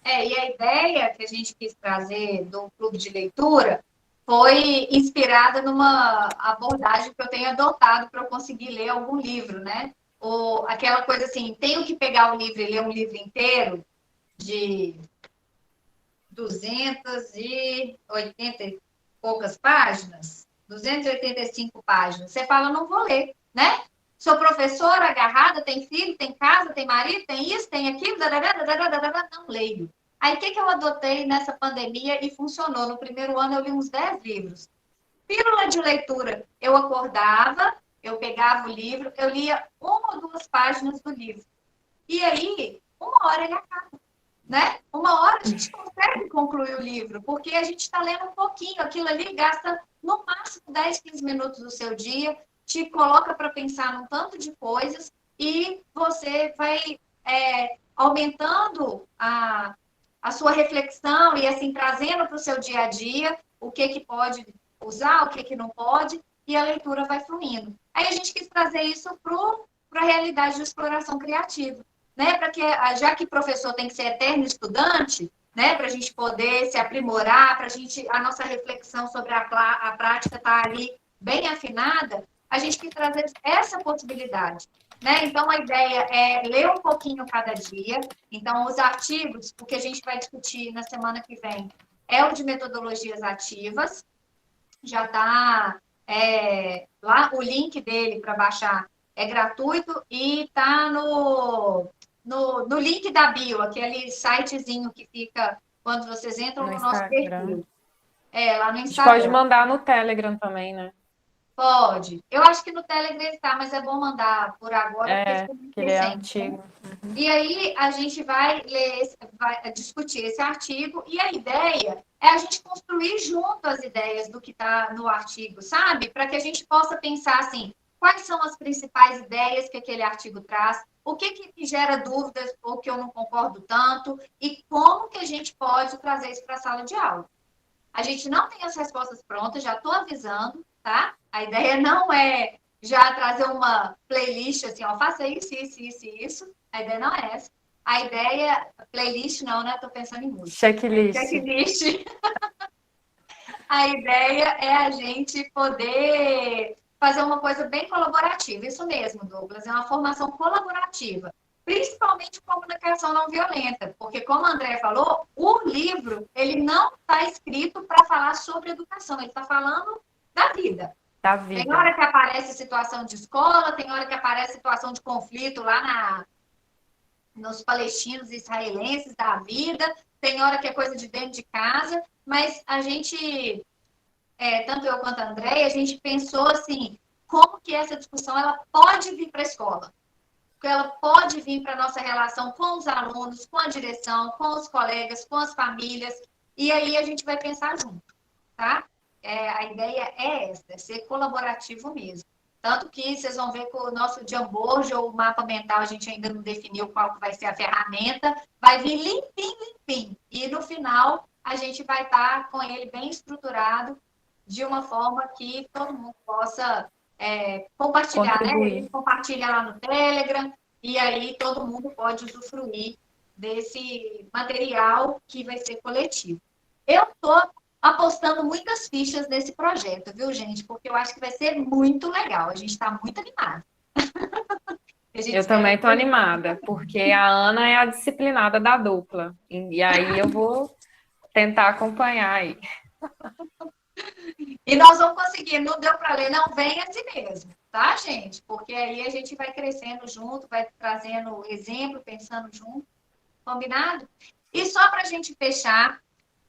E a ideia que a gente quis trazer do clube de leitura foi inspirada numa abordagem que eu tenho adotado para eu conseguir ler algum livro, né? Ou aquela coisa assim, tenho que pegar o livro e ler um livro inteiro de 280 e poucas páginas, 285 páginas. Você fala, não vou ler, né? Sou professora, agarrada, tem filho, tem casa, tem marido, tem isso, tem aquilo, não leio. Aí, o que eu adotei nessa pandemia e funcionou? No primeiro ano, eu li uns 10 livros. Pílula de leitura. Eu acordava, eu pegava o livro, eu lia 1 ou 2 páginas do livro. E aí, 1 hora ele acaba, né? 1 hora a gente consegue concluir o livro, porque a gente está lendo um pouquinho. Aquilo ali gasta, no máximo, 10, 15 minutos do seu dia, te coloca para pensar num tanto de coisas e você vai aumentando a sua reflexão e assim trazendo para o seu dia a dia o que pode usar, o que não pode, e a leitura vai fluindo. Aí a gente quis trazer isso para a realidade de exploração criativa, né? Para que, já que professor tem que ser eterno estudante, né? Para a gente poder se aprimorar, para a nossa reflexão sobre a prática estar ali bem afinada, a gente quis trazer essa possibilidade. Né? Então, a ideia é ler um pouquinho cada dia. Então, os artigos, o que a gente vai discutir na semana que vem é o de metodologias ativas. Já está lá o link dele para baixar é gratuito e está no link da bio, aquele sitezinho que fica quando vocês entram No no nosso Instagram. perfil. Lá no A gente pode Instagram. mandar no Telegram também, né? Pode. Eu acho que no Telegram está, mas é bom mandar por agora, porque É, fica muito que ele é recente, né? antigo. E aí a gente vai ler, vai discutir esse artigo, e a ideia é a gente construir junto as ideias do que está no artigo, sabe? Para que a gente possa pensar assim, quais são as principais ideias que aquele artigo traz, o que me gera dúvidas ou que eu não concordo tanto, e como que a gente pode trazer isso para a sala de aula. A gente não tem as respostas prontas, já estou avisando, tá? A ideia não é já trazer uma playlist assim, ó, faça isso, isso, isso, isso. A ideia não é essa. A ideia, playlist não, né? Estou pensando em música. Checklist. Checklist. A ideia é a gente poder fazer uma coisa bem colaborativa. Isso mesmo, Douglas, é uma formação colaborativa, principalmente comunicação não violenta, porque como a André falou, o livro ele não está escrito para falar sobre educação, ele está falando da vida. Da Tem vida. hora que aparece situação de escola, tem hora que aparece situação de conflito lá nos palestinos e israelenses da vida, tem hora que é coisa de dentro de casa, mas a gente tanto eu quanto a Andréia, a gente pensou assim, como que essa discussão ela pode vir para a escola? Porque ela pode vir para a nossa relação com os alunos, com a direção, com os colegas, com as famílias, e aí a gente vai pensar junto, tá? A ideia é essa, é ser colaborativo mesmo. Tanto que vocês vão ver que o nosso Jamboard, ou o mapa mental, a gente ainda não definiu qual que vai ser a ferramenta, vai vir limpinho, limpinho. E no final, a gente vai estar com ele bem estruturado, de uma forma que todo mundo possa compartilhar, né? Contribuir. Ele compartilha lá no Telegram, e aí todo mundo pode usufruir desse material que vai ser coletivo. Eu estou apostando muitas fichas nesse projeto, viu, gente? Porque eu acho que vai ser muito legal. A gente está muito animado. Eu também estou animada, porque a Ana é a disciplinada da dupla. E aí eu vou tentar acompanhar aí. E nós vamos conseguir. Não deu para ler, não vem assim mesmo, tá, gente? Porque aí a gente vai crescendo junto, vai trazendo exemplo, pensando junto. Combinado? E só para a gente fechar,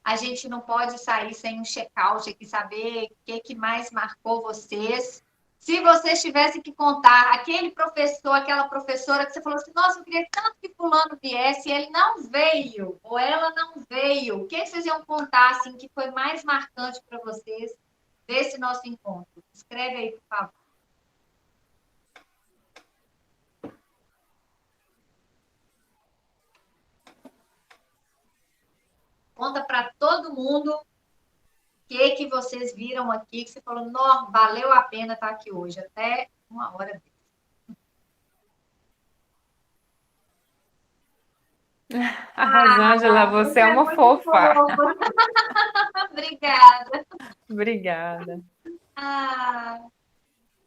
a gente não pode sair sem um check-out aqui, saber o que mais marcou vocês. Se vocês tivessem que contar aquele professor, aquela professora que você falou assim, nossa, eu queria tanto que fulano viesse e ele não veio, ou ela não veio, o que vocês iam contar, assim, que foi mais marcante para vocês desse nosso encontro? Escreve aí, por favor. Conta para todo mundo o que vocês viram aqui, que você falou, não, valeu a pena estar aqui hoje, até uma hora. A Rosângela, você é uma fofa. Obrigada. Obrigada.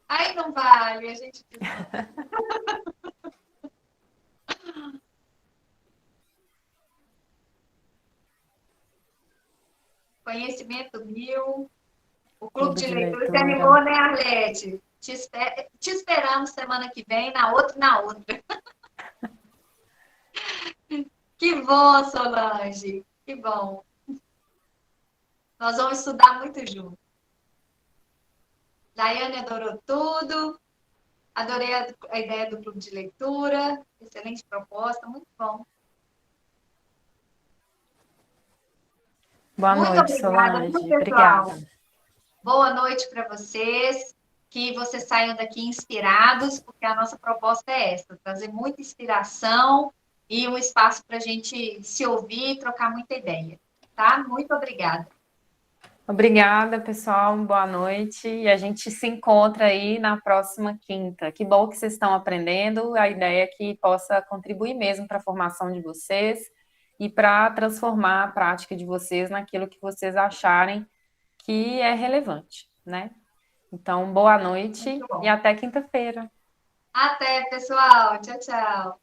Aí não vale, a gente. Conhecimento mil. O Clube de Leitura se animou, né, Arlete? Te esperamos semana que vem, na outra e na outra. Que bom, Solange. Que bom. Nós vamos estudar muito juntos. Daiane adorou tudo. Adorei a ideia do Clube de Leitura. Excelente proposta, muito bom. Boa Muito noite, obrigada, Solange. pessoal. Obrigada. Boa noite para vocês. Que vocês saiam daqui inspirados, porque a nossa proposta é essa: trazer muita inspiração e um espaço para a gente se ouvir e trocar muita ideia. Tá? Muito obrigada. Obrigada, pessoal. Boa noite. E a gente se encontra aí na próxima quinta. Que bom que vocês estão aprendendo. A ideia é que possa contribuir mesmo para a formação de vocês e para transformar a prática de vocês naquilo que vocês acharem que é relevante, né? Então, boa noite e até quinta-feira. Até, pessoal. Tchau, tchau.